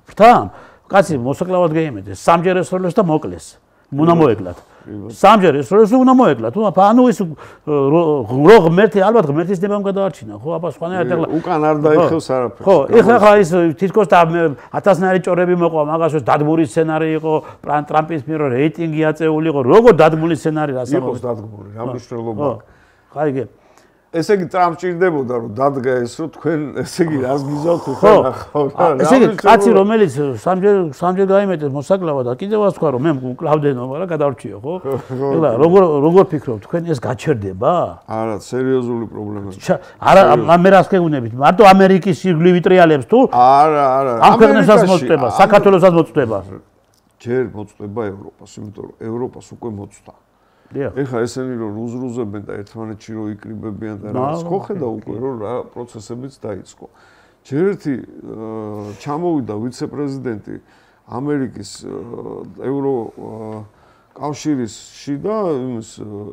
ფრთამ, კაცი მოსაკლავად გაიმედეს, სამჯერ ესროლეს და მოკლეს. უნდა მოეკლათ. სამჯერ ეს უნდა მოეკლა თუ ანუ ეს რო ღმერთი ალბათ ღმერთის დებამ გადაარჩინა ხო აბა სხვანაირად ეხლა უკან არ დაიხევს არაფერს ხო ეხლა ის თითქოს და 1000-ნაირი ჭორები მოყვა მაგას დადგმული სცენარი იყო ტრამპის მიერ რეიტინგი აწეული იყო როგორ დადგმული სცენარი რასაც იყოს დადგმული რა მნიშვნელობა ხაიგე ესე იგი ტრამპ ჭირდებოდა რომ დადგა ეს რომ თქვენ ესე იგი რას გიზავთ ხო ესე იგი კაცი რომელიც სამჯერ გაიმეტეს მოსაკლავად და კიდევ azt თქვა რომ მე მკლავდენო მაგრამ გადავრჩიო ხო ეხლა როგორ ფიქრობთ თქვენ ეს გაჩერდება არა სერიოზული პრობლემაა არა მე რას გეუბნებით მარტო ამერიკის ირგვლივ იტრიალებს თუ არა ამ ქვეყნებსაც მოწდება საქართველოსაც მოწდება ჯერ მოწდება ევროპას იმიტომ რომ ევროპას უკვე მოწდა ეხლა ესენი რომ რუზრუზებენ და ერთმანეთში რომ იკრიბებიან და რა ხო ხედა უკვე რომ რა პროცესებიც დაიწყო. ჯერ ერთი ჩამოვიდა ვიცე-პრეზიდენტი ამერიკის ევროკავშირისში და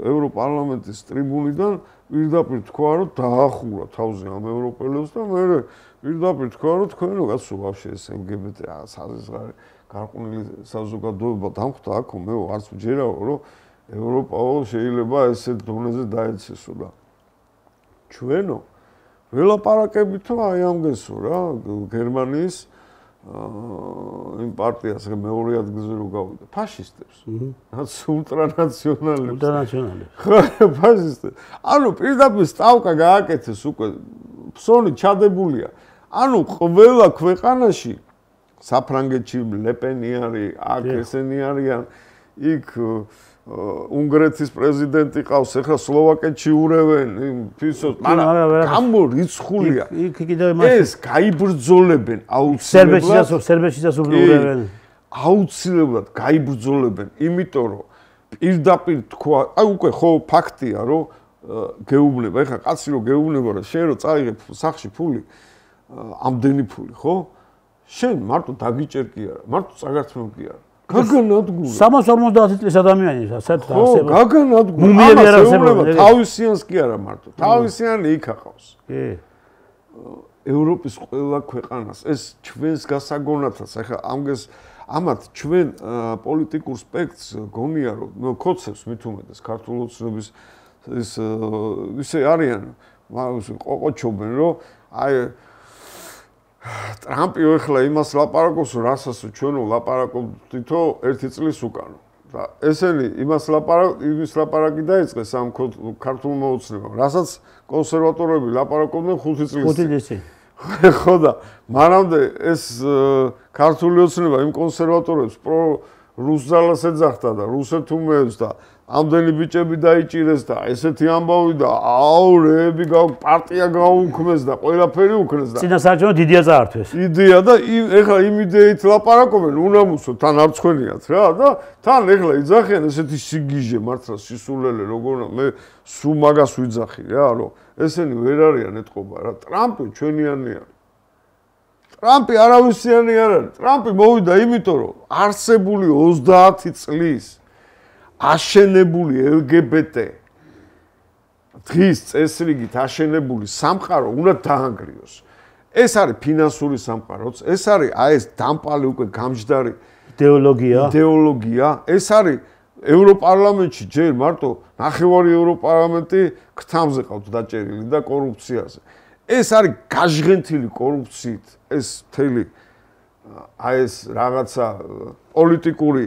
ევროპარლამენტის ტრიბუნიდან პირდაპირ თქვა რომ დაახურა თავზე ამ ევროპელებს და მე პირდაპირ თქვა რომ თქვენ რაღაცო ვაფშე ეს LGBT საზღარი გარყვნილი საზოგადოება დამხვდა აქ მე არც ვჯერავ რომ ევროპა შეიძლება ესეთ დონეზე დაეცესო და ჩვენო ველაპარაკებითო აი ამგესო რა გერმანიის იმ პარტიას მეორე ადგილზე რო გავიდა ფაშისტებს რაც ულტრანაციონალებს ხო ფაშისტები ანუ პირდაპირ სტავკა გააკეთეს უკვე ფსონი ჩადებულია ანუ ყველა ქვეყანაში საფრანგეთში ლეპენი არის აქ ესენი არიან იქ უნგრეთის პრეზიდენტი ყავს, ახლა სლოვაკეთში ურევენ, ფისოს, მაგრამ გამო რიცხულია. იქ კიდევ ეს გაიბრძოლებენ აუცილებლად. სერბეთშიც ურევენ. აუცილებლად გაიბრძოლებენ, იმიტომ რომ პირდაპირ თქვა, აი უკვე ხო ფაქტია, რომ გეუბნება, ახლა კაცი რომ გეუბნება, რომ შენ რო წაიღებ სახში ფული, ამდენი ფული, ხო? შენ მარტო დაგიჭერ კი არა, მარტო წაგართმევ კი არა. გაგანადგურა 350 წლის ადამიანი საერთოდ არსებობს. გაგანადგურა. მუმიები არ არსებობენ. თავისიანს კი არა მარტო. თავისიანი იქ აყავს. კი. ევროპის ყველა ქვეყანას ეს ჩვენს გასაგონათაც ახლა ამგეს ამათ ჩვენ პოლიტიკურ სპექტრს გონია რომ ქოცევს მით უმეტეს ქართულ ოცნების ეს ისე არიან ყოყოჩობენ რომ აი ტრამპი ახლა იმას ლაპარაკობს რასაც ჩვენო ლაპარაკობდითო 1 წლის უკან და ესენი იმის ლაპარაკი დაიწყეს ამ ქართულმა ოცნებამ რასაც კონსერვატორები ლაპარაკობდნენ 5 წლის ხო და მანამდე ეს ქართული ოცნება იმ კონსერვატორებს პრო რუს ძალას ეძახდა და რუსეთუმეებს და ამდენი ბიჭები დაიჭირეს და ესეთი ამბავი და აურეები პარტია გაუქმეს და ყველაფერი უქნეს და წინასაარჩევნო დიდია წაართვეს. იდეა და ეხლა იმ იდეით ლაპარაკობენ უნამუსო თან არ წხვენიათ რა და თან ეხლა იძახიან ესეთი სიგიჟე მართლა სისულელე როგორ მე სულ მაგას ვიძახი რა რომ ესენი ვერ არიან ეთყობა რა ტრამპი ჩვენიანი არის ტრამპი არავისიანი არ არის ტრამპი მოვიდა იმიტომ რომ არსებული 30 წლის აშენებული LGBT დღის წესრიგით აშენებული სამყარო უნდა დაანგრიოს. ეს არის ფინანსური სამყაროც, ეს არის აი ეს დამპალი უკვე გამჯდარი იდეოლოგია, ეს არის ევროპარლამენტში ჯერ მარტო ნახევარი ევროპარლამენტი ქთამზე ყავთ დაჭერილი და კორუფციაზე. ეს არის გაჟღენთილი კორუფციით, ეს მთელი აი ეს რაღაცა პოლიტიკური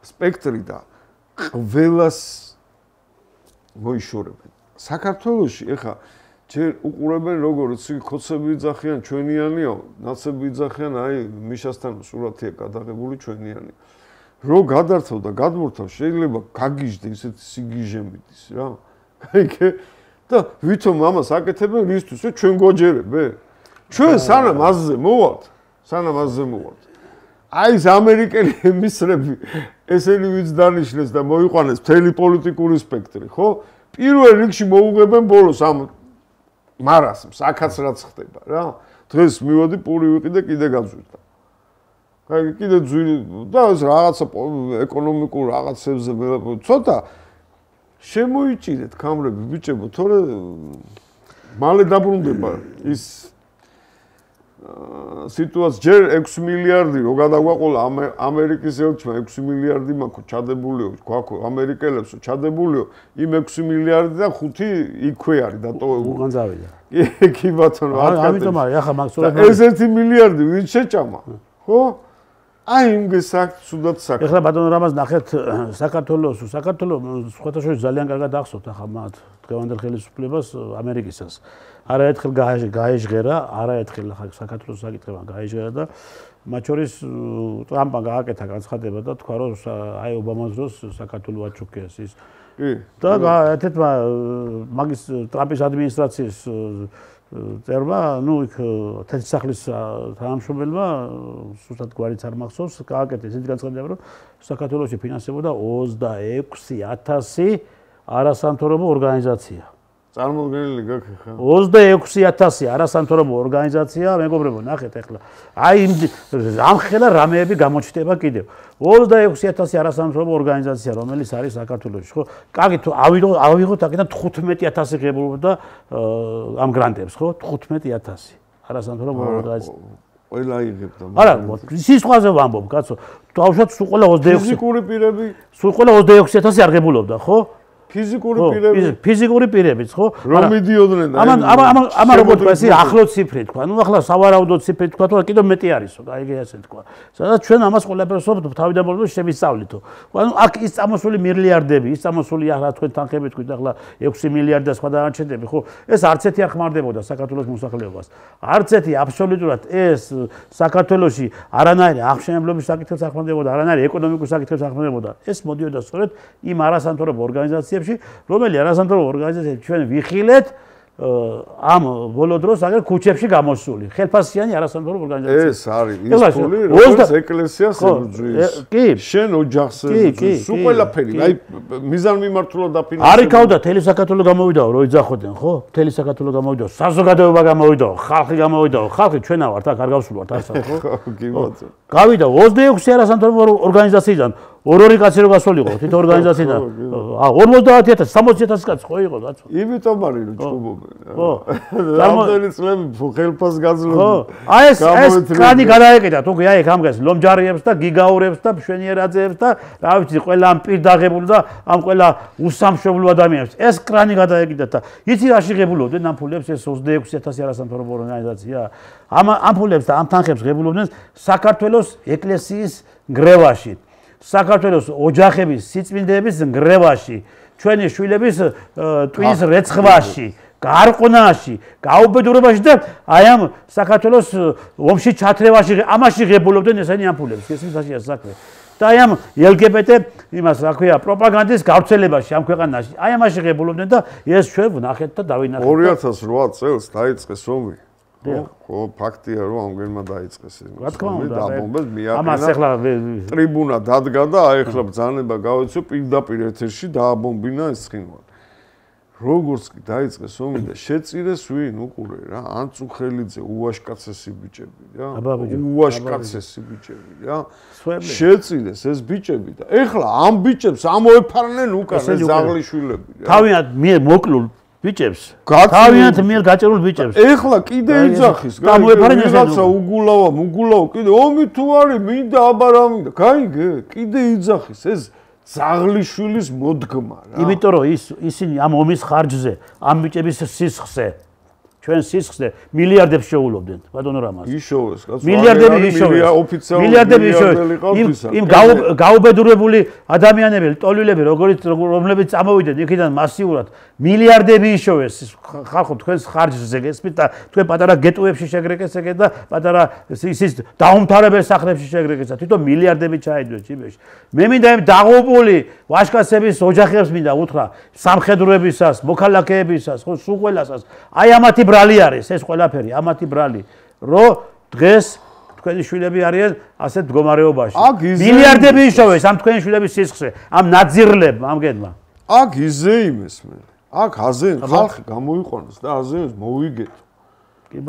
სპექტრი და ყველას მოიშორებენ. საქართველოში ეხა ჯერ უყურებენ როგორც ხოცები იძახიან ჩვენიანიო, ნაცები იძახიან აი მიშასთან სურათია გადაღებული ჩვენიანი. რო გადართავ და გადმორთავ შეიძლება გაგიჟდე ისეთი სიგიჟემიტის რა. კაიგე და ვითომ ამას აკეთებენ რისთვის? ჩვენ გვაჯერებე. ჩვენ სანამ აზზე მოვალთ, აი ეს ამერიკელი ემისრები ესენი ვიც დანიშნეს და მოიყვანეს მთელი პოლიტიკური სპექტრი, ხო? პირველ რიგში მოუღებენ ბოლოს ამ მარასმს, აქაც რაც ხდება, რა. დღეს მივოდი პური ვიყიდე კიდე გავზვირდა. კაი, კიდე ძვირი და ეს რაღაცა ეკონომიკურ რაღაცებზე ცოტა შემოიჭირეთ კამრები ბიჭებო, თორე მალე დაბრუნდება ის სიტუაცია ჯერ 6 მილიარდი რო გადაგვაყოლა ამერიკის ელჩმა 6 მილიარდი მაქვს ჩადებულიო გვაქვს ამერიკელებს ჩადებულიო იმ 6 მილიარდი და 5 იქვე არის დატოვებული უკან წავიდა კი ბატონო ამიტომ არის ახლა მაგსურა ეს 1 მილიარდი ვინ შეჭამა ხო აი იმგე სუდად საქმე ეხლა ბატონო რამას ნახეთ საქართველოს სხვათა შორის ძალიან კარგად ახსოვთ ახლა მათ დღევანდელ ხელისუფლებას ამერიკისას არაერთხელ გაეჟღერა არაერთხელ ახლა საქართველოს საკითხებმა გაეჟღერა და მათ შორის ტრამპმა გააკეთა განცხადება და თქვა რომ აი ობამას დროს საქართველოს აჩუქეს ის კი და ერთ-ერთმა მაგის ტრამპის ადმინისტრაციის წერმა, იქ თეთრსახლის თანამშრომელმა სუსტად გვარიც არ მახსოვს, გააკეთეს ის განცხადება, რომ საქართველოში ფინანსებოდა 26,000 არასამთავრობო ორგანიზაცია. წარმოუდგენელი გაქვს ხა? 26,000 არასამთავრობო ორგანიზაცია, მეგობრებო, ნახეთ ახლა. აი ამხელა რამეები გამოჩნდება კიდევ. 26,000 არასამთავრობო ორგანიზაცია, რომელიც არის საქართველოში, ხო? კარგი, თუ ავიღოთ აქედან 15,000 ღებულობდა ამ გრანტებს, ხო? 15,000 არასამთავრობო ორგანიზაცია. ყველა იღებდა. არა, სისხლაზე ვამბობ, კაცო. თავშოთ სულ ყველა 26 ფიზიკური პირები, სულ ყველა 26,000 არ ღებულობდა, ხო? ფიზიკური პირებიც ხო? რომ მიდიოდნენ ამან როგორ თქვა ეს ახლო ციფრი თქვა. ახლა სავარაუდო ციფრი თქვა, თუ კიდევ მეტი არისო, აი ესე თქვა. სადაც ჩვენ ამას ყველაფერს თავიდან ბოლომდე შევისწავლითო. აქ ის წამოსული მილიარდები, ის წამოსული ახლა თქვენ თანხებით თქვით ახლა 6 მილიარდი და სხვა დანარჩენები, ხო? ეს არც ერთი არ ხმარდებოდა საქართველოს მოსახლეობას. არც ერთი აბსოლუტურად ეს საქართველოში არანაირი აღშენებლობის საკითხებს არ ხმარდებოდა, არანაირი ეკონომიკურ საკითხებს არ ხმარდებოდა. ეს მოდიოდა სწორედ იმ არასამთავრობო ორგანიზაციებში რომელი არასამთავრობო ორგანიზაციები ჩვენ ვიხილეთ ამ ბოლო დროს აგერ ქუჩებში გამოსული ხელფასიანი არასამთავრობო ორგანიზაციები ეს არის ის ფული როგორც ეკლესიას ებრძვის კი შენ ოჯახს ებრძვის სულ ყველაფერი აი მიზანმიმართულად დაფინანსებული არ იქავდა თელი საქართველო გამოვიდაო რო იძახოდნენ ხო თელი საქართველო გამოვიდაო საზოგადოება გამოვიდაო ხალხი გამოვიდაო ხალხი ჩვენა ვართ აქ არ გავსულვართ ასა ხო კი ბატონო გავიდა 26 არასამთავრობო ორგანიზაციიდან ორ-ორი კაცი რო გასულიყო თვით ორგანიზაციიდან 50,000 60,000 კაცი ხო იყო კაცო იმიტომ არის რომ ჩხუბობენ ხო რამდენი წლები ხელფას გაძლევდნენ ხო აი ეს კანი გადაეკიდა თუ აი აქ ამგეს ლომჯარიებს და გიგაურებს და მშვენიერაძეებს და რა ვიცი ყველა ამ პირდაღებული და ამ ყველა უსამშობლო ადამიანებს ეს კრანი გადაეკიდა და იცი რაში ღებულობდნენ ამ ფულებს ეს 26,000 არასამთავრობო ორგანიზაცია ამ ფულებს და ამ თანხებს ღებულობდნენ საქართველოს ეკლესიის ნგრევაში საქართველოს ოჯახების სიწმინდეების ნგრევაში ჩვენი შვილების ტვინის რეცხვაში გარყვნაში გაუბედურებაში და აი ამ საქართველოს ომში ჩათრევაში ამაში ღებულობდნენ ესენი ამ ფულებს ესეა საქმე და აი ამ LGBT იმას რა ქვია პროპაგანდის გავრცელებაში ამ ქვეყანაში აი ამაში ღებულობდნენ და ეს ჩვენ ვნახეთ და დავინახეთ 2008 წელს დაიწყეს ომი ხო ფაქტია რომ ამგერმა დაიწყეს რა თქმა უნდა დაბომბეს მიაკეთა ამას ახლა ტრიბუნა დადგა და აი ახლა ბრძანება გავეცო პირდაპირ ეთერში დააბომბინა ეს ცხინვარი როგორც კი დაიწყეს ომი და შეწირეს ვინ უყურე რა ანწუხელიძე უაშკაცესი ბიჭები რა უაშკაცესი ბიჭები რა შეწირეს ეს ბიჭები და ეხლა ამ ბიჭებს ამოეფარნენ უკან ეს ზაღლიშვილები რა თავიანთ მიერ მოკლულ ბიჭებს თავიანთ მიერ გაჭერულ ბიჭებს ეხლა კიდე იძახის ვიღაცა უგულავა კიდე ომი თუ არის მინდა აბა რა მინდა გაიგე კიდე იძახის ეს ზაღლიშვილის მოდგმა რა იმიტომ რომ ისინი ამ ომის ხარჯზე ამ ბიჭების სისხლზე ჩვენ სისხლზე მილიარდებს შეულობდნენ ბატონო რამაზ იშოვეს კაცო მილიარდები იშოვეს ოფიციალური მილიარდები იშოვეს იმ გაუბედურებული ადამიანები ტოლვილები რომლებიც წამოვიდნენ იქიდან მასიურად მილიარდები იშოვეს ხალხო თქვენს ხარჯზე გესმით და თქვენ პატარა გეტოებში შეგრეკეს ეგეთ და პატარა ისის დაუმთავრებელ სახლებში შეგრეკეს და თვითონ მილიარდები ჩაიდვეს ჯიბეში მე მინდა იმ დაღუპული ვაჟკაცების ოჯახებს მინდა უთხრა სამხედროებისას მოქალაქეებისას ხო სულ ყველასას აი ამათი ბრალი არის ეს ყველაფერი ამათი ბრალი რომ დღეს თქვენი შვილები არიან ასეთ მდგომარეობაში მილიარდები იშოვეს ამ თქვენი შვილების სისხლზე ამ ნაძირლებმა ამგენმა აქ იზეიმეს მე აქ აზენ ხალხი გამოიყვანოს და აზენს მოვიგეთო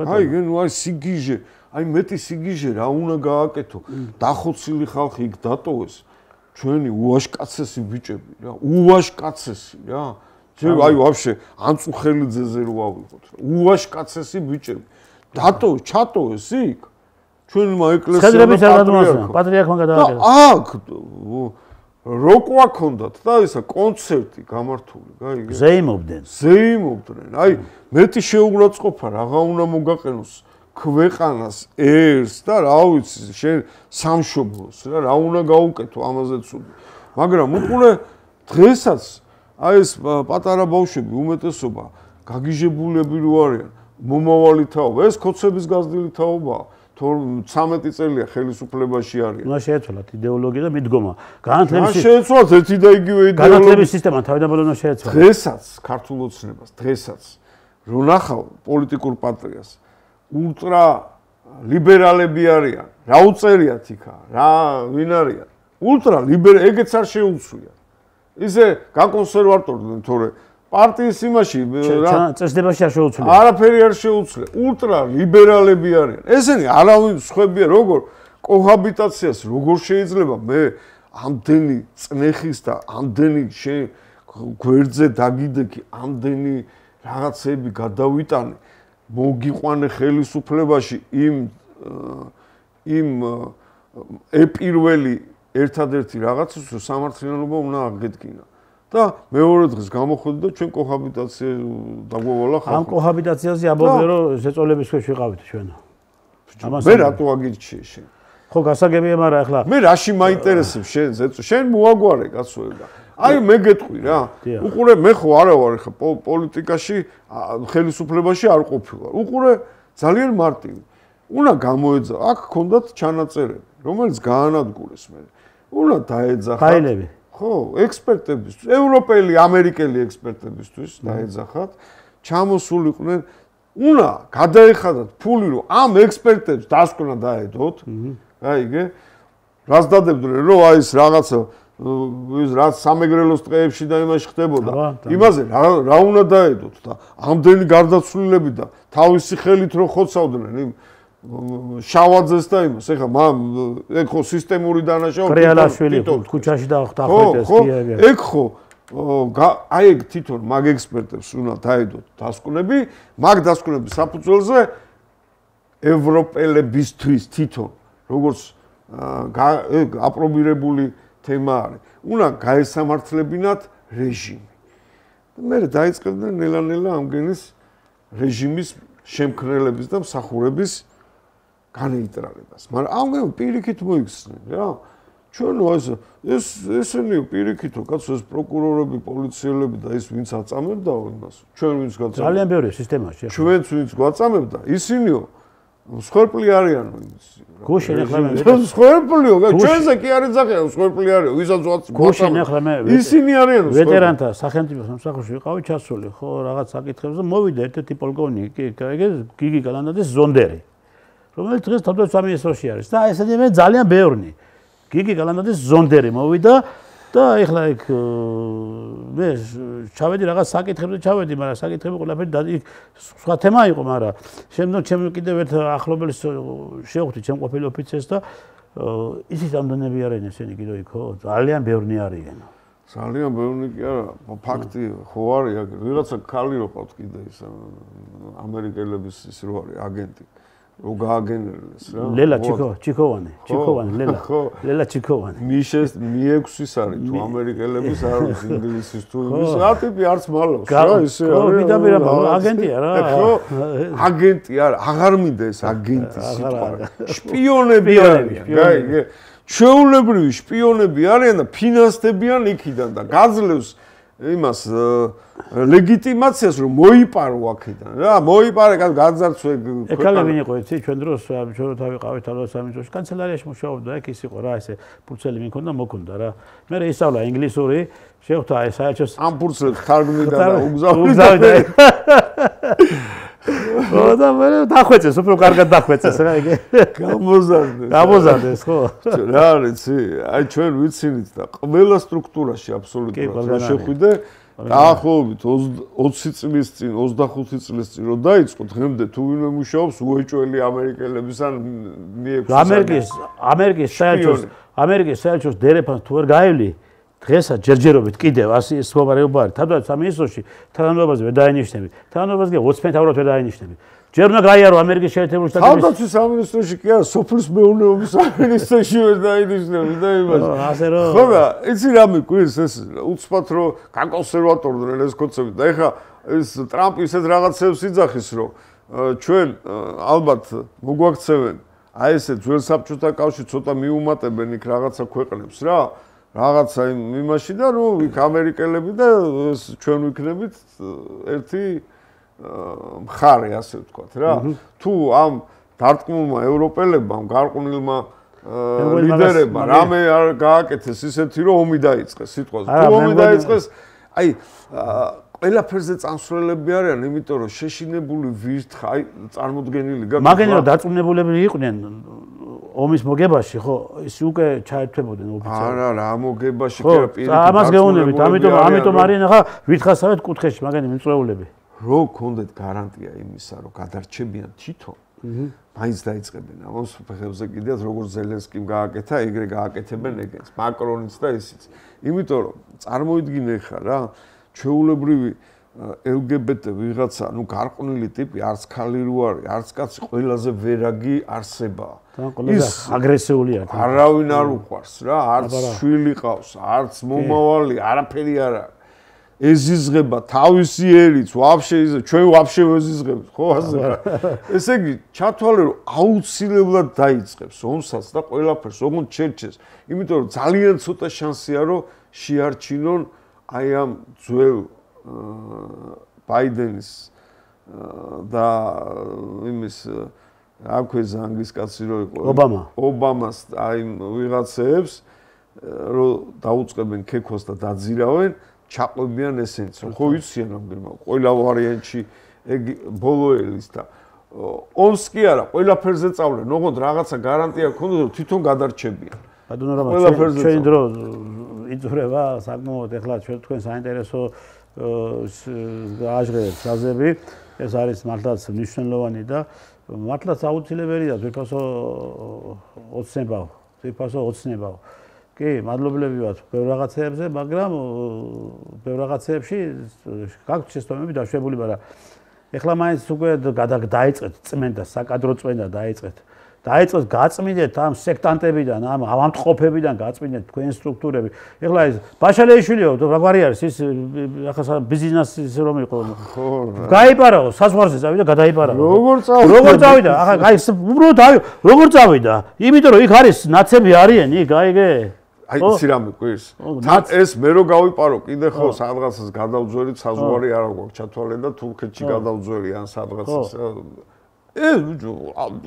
აი ნუ აი სიგიჟე აი მეტი სიგიჟე რა უნდა გააკეთო დახოცილი ხალხი იქ დატოვეს ჩვენი უაშკაცესი ბიჭები რა უაშკაცესი რა აი ვაფშე ანწუხელიძეზე რო ავიღოთ რა უაშკაცესი ბიჭები დატოვეს, ჩატოვეს იქ. ჩვენმა ეკლესიამ ხედრების პატრიარქმა გადააკეთა. აქ როკვა ქონდათ და ისა კონცერტი გამართული, გაიგე? ზეიმობდნენ. აი, მეტი შეუღლაწყობა რაღა უნდა მოგაყენოს ქვეყანას ერს და რა ვიცი, შენ სამშობლოს რა უნდა გაუკეთო ამაზე ცუდი. მაგრამ უყურე დღესაც აი ეს პატარა ბავშვები უმეტესობა გაგიჟებულები რო არიან, მომავალი თაობა, ეს ქოცების გაზრდილი თაობაა. 13 წელია ხელისუფლებაში არიან. უნდა შეეცვალათ იდეოლოგია და მიდგომა. განათლების შეეცვალათ ერთი და იგივე იდეოლოგია. განათლების სისტემა თავდაპირველად უნდა შეეცვალათ. დღესაც ქართულ ოცნებას, დღესაც რო ნახავ პოლიტიკურ პარტიას, ულტრა ლიბერალები არიან. რა უწერიათ იქა? რა ვინ არიან? ულტრა ლიბერალი, ეგეც არ შეუცვლია. ისე გაკონსერვატორდნენ, თორე პარტიის იმაში წესდებაში არ შეუცვლია. არაფერი არ შეუცვლია. ულტრა ლიბერალები არიან. ესენი არავინ სხვებია, როგორ კოჰაბიტაციას როგორ შეიძლება მე ამდენი წნეხის და ამდენი გვერდზე დაგიდექი, ამდენი რაღაცები გადავიტანე, მოგიყვანე ხელისუფლებაში იმ ეპირველი ერთადერთი რაღაცის რომ სამართლიანობა უნდა აღედგინა. და მეორე დღეს გამოხვედი და ჩვენ კოჰაბიტაცია დაგვევალა ხალხი. ამ კოჰაბიტაციაზე ამბობენ რომ ზეწოლების ქვეშ ვიყავით ჩვენ. მე რატო აგირჩიე შენ? ხო გასაგებია, მაგრამ ახლა მე რაში მაინტერესებს შენ ზეწო? შენ მოაგვარე კაცოება. აი მე გეტყვი რა. უყურე მე ხო არა ვარ ხა პოლიტიკაში, ხელისუფლებაში არ ყოფილვარ. უყურე ძალიან მარტივი. უნდა გამოეძა, აქ ქონდათ ჩანაწერები, რომელიც გაანადგურეს მე. უნდა დაეძახა. ფაილები. ხო, ექსპერტებისთვის, ევროპელი, ამერიკელი ექსპერტებისთვის დაეძახათ, ჩამოსულიყვნენ, უნდა გადაეხადათ ფული, რომ ამ ექსპერტებს დასკვნა დაედოთ. გაიგე? რას დადებდნენ, რომ აი ეს რაღაცა ის რაც სამეგრელოს ტყეებში და იმაში ხდებოდა, იმაზე რა უნდა დაედოთ და ამდენი გარდაცვლილები და თავისი ხელით რო ხოცავდნენ იმ შავაძეს და იმას, ეხლა ეგ ხო სისტემური დანაშაული კრიალაშვილი ქუჩაში დახვეწეს კი ეგ ხო აი ეგ თვითონ მაგ ექსპერტებს უნდა დაედოთ დასკვნები, მაგ დასკვნების საფუძველზე ევროპელებისთვის თვითონ როგორც აპრობირებული თემა არის, უნდა გაესამართლებინათ რეჟიმი. მე დაიწყებდნენ ნელა-ნელა ამგენის რეჟიმის შემქმნელების და მსახურების განეიტრალებას. მაგრამ ამგენ პირიქით მოიხსნენ რა. ჩვენო ესენი პირიქითო კაცო ეს პროკურორები, პოლიციელები და ის ვინც აწამებდაო იმას. ჩვენ ვინც გვაწამებდა. ძალიან ბევრი სისტემაში. ჩვენც ვინც გვაწამებდა, ისინიო მსხვერპლი არიანო იმის. გუშინ ახლა მე მსხვერპლიო, ჩვენზე კი არ ეძახიან მსხვერპლი არისო, ვისაც გუშინ ახლა მე ისინი არიან ვეტერანთა სახელმწიფო სამსახურში ვიყავი ჩასული, ხო, რაღაც საკითხებზე და მოვიდა ერთ-ერთი პოლკოვნიკი, გიგი გალანდაძის ზონდერი. რომელიც დღეს თავდაცვის სამინისტროში არის და ესეთი მე ძალიან ბევრი. გიგი გალანდაძის ზონდერი მოვიდა და ეხლა იქ მე ჩავედი რაღაც საკითხებზე ჩავედი, მაგრამ საკითხები ყველაფერი იქ სხვა თემა იყო, მაგრამ შემდგომ ჩემ კიდევ ერთ ახლობელს შევხვდი ჩემ ყოფილი ოფიცერს და ისიც ამდენები არიან ესენი კიდევ იქ, ხო? ძალიან ბევრი არიან. ძალიან ბევრი კი არა, ფაქტი ხო არის, ვიღაცა ქალი რო ყავთ კიდე ის ამერიკელების ის რო არის აგენტი. რო გააგენერლეს რა. ლელა ჩიქოვანი, ლელა ჩიქოვანი. მიშეს მი-6-ის არის თუ ამერიკელების არ არის ინგლისის თუ იმის, რა ტიპი არც მალავს რა ისე არის. ხო, მიდაბირა აგენტია რა. ხო, აგენტი არა, აღარ მინდა ეს აგენტი სიტყვა. შპიონები არიან, გაიგე? ჩვეულებრივი შპიონები არიან და ფინანსდებიან იქიდან და გაძლევს იმას ლეგიტიმაციას რომ მოიპარო აქედან რა მოიპარე გაძარცვე ეკალები იყო იცი ჩვენ დროს ჩვენ თავიყავით თავდაცვის სამინისტროში კანცელარიაში მუშაობდა ეგ ის იყო რა ესე ფურცელი მიქონდა მოკონდა რა მე ისავლა ინგლისური შევხვდა ეს საერთოდ ამ ფურცლებს თარგმნიდა და უგზავნიდა და მე დახვეწეს უფრო კარგად დახვეწეს რა იგი გამოზარდეს ხო რა არის აი ჩვენ ვიცინით და ყველა სტრუქტურაში აბსოლუტურად შეხვიდე დაახლოებით 20 წლის წინ 25 წლის წინ რო დაიწყო დღემდე თუ ვინმე მუშაობს უეჭველი ამერიკელების ან მი-6 ამერიკის საერთოს დერეფანს თუ ვერ გაივლი დღესაც ჯერჯერობით კიდევ ასე მდგომარეობა არის. თავდადაც სამინისტროში თანამდებობაზე ვერ დაინიშნები. თანამდებობაზე 20 მეთაურად ვერ დაინიშნები. ჯერ უნდა გაიარო ამერიკის შეერთებული შტატების თავდაცვის სამინისტროში კი არა, სოფლის მეურნეობის სამინისტროში ვერ დაინიშნები და იმას. ასე რომ ხო და იცი რა მიკვირს ეს უცბად რომ გაკონსერვატორდნენ ეს კონცეფტი და ეხა ეს ტრამპი ისეთ რაღაცებს იძახის რომ ჩვენ ალბათ მოგვაქცევენ აი ესე ძველ საბჭოთა კავშირს ცოტა მიუმატებენ იქ რაღაცა ქვეყნებს რა რაღაცა იმაში და ნუ იქ ამერიკელები და ჩვენ ვიქნებით ერთი მხარე ასე ვთქვათ რა თუ ამ დარტყმულმა ევროპელებმა გარყვნილმა ლიდერებმა რამე არ გააკეთეს ისეთი რომ ომი დაიწყეს სიტყვაზე თუ ომი დაიწყეს აი ყველაფერზე წამსვლელები არიან იმიტომ რომ შეშინებული ვირთხა აი წარმოდგენილი გაქვს მაგენია დაწუნებულები იყვნენ ომის მოგებაში ხო ის უკვე ჩაერთვებოდნენ ოფიციალურად არა რა მოგებაში კი არა პირიქით ამას გეუბნებით ამიტომ არიან ახლა ვირთხასავეთ კუთხეში მაგენი მიწვეულები რო გქონდეთ გარანტია იმისა რომ გადარჩებიან თვითონ მაინც დაიწყებენ ამას ფეხებზე კიდეც როგორც ზელენსკიმ გააკეთა ეგრე გააკეთებენ ეგეც მაკრონიც და ისიც იმიტომ რომ წარმოიდგინე ხა რა ჩვეულებრივი LGBT ვიღაცა ნუ გარყვნილი ტიპი არც ქალი რო არის არც კაცი ყველაზე ვერაგი არსებაა ის აგრესიული არის არავინ არ უყვარს რა არც შვილი ყავს არც მომავალი არაფერი არ არის ეზიზღება თავისი ერიც ვაფშე ჩვენ ვაფშე ვეზიზღებთ ხო ასე ესე იგი ჩათვალე რომ აუცილებლად დაიწყებს ომსაც და ყველაფერს ოღონდ ჩერჩეს იმიტომ რომ ძალიან ცოტა შანსია რომ შეარჩინონ აი ამ ძველ ბაიდენის და იმის აქვე ზანგის კაცი რო იყო ობამას აი ვიღაცებს რომ დაუწყებენ ქექოს და დაძირავენ ჩაყვებიან ესენიც ხო იციან რამდენმა ყველა ვარიანტში ეგ ბოლოელის და ომს კი არა ყველაფერზე წავლენ ოღონდ რაღაცა გარანტია გქონდათ რომ თვითონ გადარჩებიან ბატონო რა ჩვენ დრო იწურება საკმაოდ ეხლა ჩვენ თქვენ საინტერესო გააჟღერეთ საზები ეს არის მართლაც მნიშვნელოვანი და მართლაც აუცილებელია ძვირფასო ოცნებაო კი მადლობლები ვართ ბევრ რაღაცეებზე მაგრამ ბევრ რაღაცეებში გაქვთ შეცდომები დაშვებული მაგრამ ეხლა მაინც უკვე დაიწყეთ წმენდა საკადრო წმენდა დაიწყეთ გაწმინდეთ ამ სექტანტებიდან ამ ავადმყოფებიდან გაწმინდეთ თქვენი სტრუქტურები ეხლა ეს ბაშალეიშვილიო რა არის ის ახლა ბიზნესის რომ იყო გაიპარაო საზღვარზე წავიდა გადაიპარაო როგორ წავიდა ახლა აი უბრალოდ როგორ წავიდა იმიტომ რომ იქ არის ნაცები არიან იქ აიგე აი იცი რა მიყვირს თან ეს მე რო გავიპარო კიდე ხო სადღაცას გადავძვერით საზღვარი არ აქვს ჩათვალე და თურქეთში გადავძვერი ან სადღაცას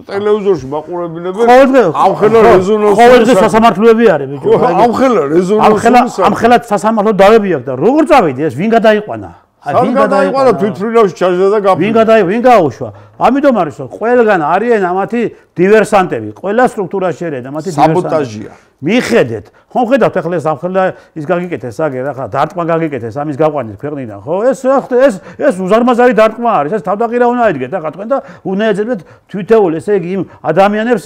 ტელევიზორში მაყურებინებენ ამხელა რეზონანსი ყოველდღე სასამართლოები არის ბიჭო ამხელა რეზონანსი ამხელა სასამართლო დავები აქვს და როგორ წავიდი ეს ვინ გადაიყვანა ვინ გადაიყვანა თვითფრინავში ჩაჟდა და გაფრინდა ვინ გაუშვა ამიტომ არის რომ ყველგან არიან ამათი დივერსანტები ყველა სტრუქტურაში არიან ამათი საბოტაჟია მიხედეთ ხომ ხედავთ ახლა ეს ამხელა ის გაგიკეთეს აგერ ახლა დარტყმა გაგიკეთეს ამის გაყვანით ქვეყნიდან ხო ეს უზარმაზარი დარტყმა არის ეს თავდაყირა უნდა იდგეთ ახლა თქვენ და უნდა ეძებდეთ თვითეულ ესე იგი იმ ადამიანებს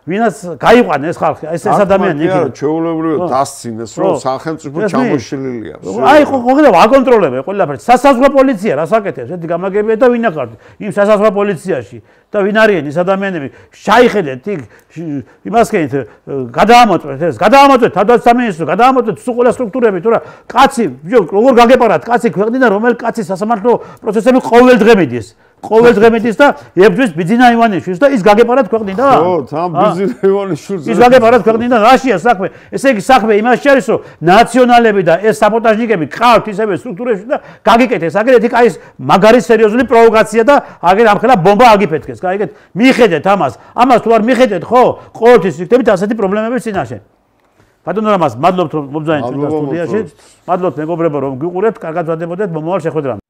ვინაც გაიყვანა ეს ხალხი ეს ადამიანი იქნება ჩვეულებრივად დასცინეს რომ სახელმწიფო ჩამოშლილია აი ხო ხედავ აკონტროლებენ ყველაფერს სასაზღვრო პოლიცია რას აკეთებს ეს გამაგებია და ვინ აკარდ იმ სასაზღვრო პოლიციაში და ვინ არიან ის ადამიანები შაიხედეთ იქ იმას ქენით გადაამოწმეთ ეს გადაამოწმეთ თავდაცვის სამინისტრო გადაამოწმეთ ყველა სტრუქტურები თუ რა კაცი როგორ გაგეპარათ კაცი ქვეყნიდან რომელ კაცი სასამართლო პროცესები ყოველ დღე მიდის და ებრძვის ბიძინა ივანიშვილს და ის გაგეპარათ ქვეყნიდან ხო თან ბიძინა ივანიშვილს ის გაგეპარათ ქვეყნიდან რაშია საქმე ესე იგი საქმე იმაში არის რომ ნაციონალები და ეს საბოტაჟნიკები ყავთ ისევე სტრუქტურებში და გაგიკეთეს აგერ იქ არის მაგარი სერიოზული პროვოკაცია და აგერ ამხელა ბომბა აგიფეთქეს გაიგეთ მიხედეთ ამას თუ არ მიხედეთ ხო ყოველთვის იქნებით ასეთი პრობლემების წინაშე ბატონო რამაზ მადლობთ რომ მომძანეთ ჩვენ სტუდიაში მადლობთ მეგობრებო რომ გიყურებთ კარგად ვადებოდეთ მომავალ შეხვედრამდე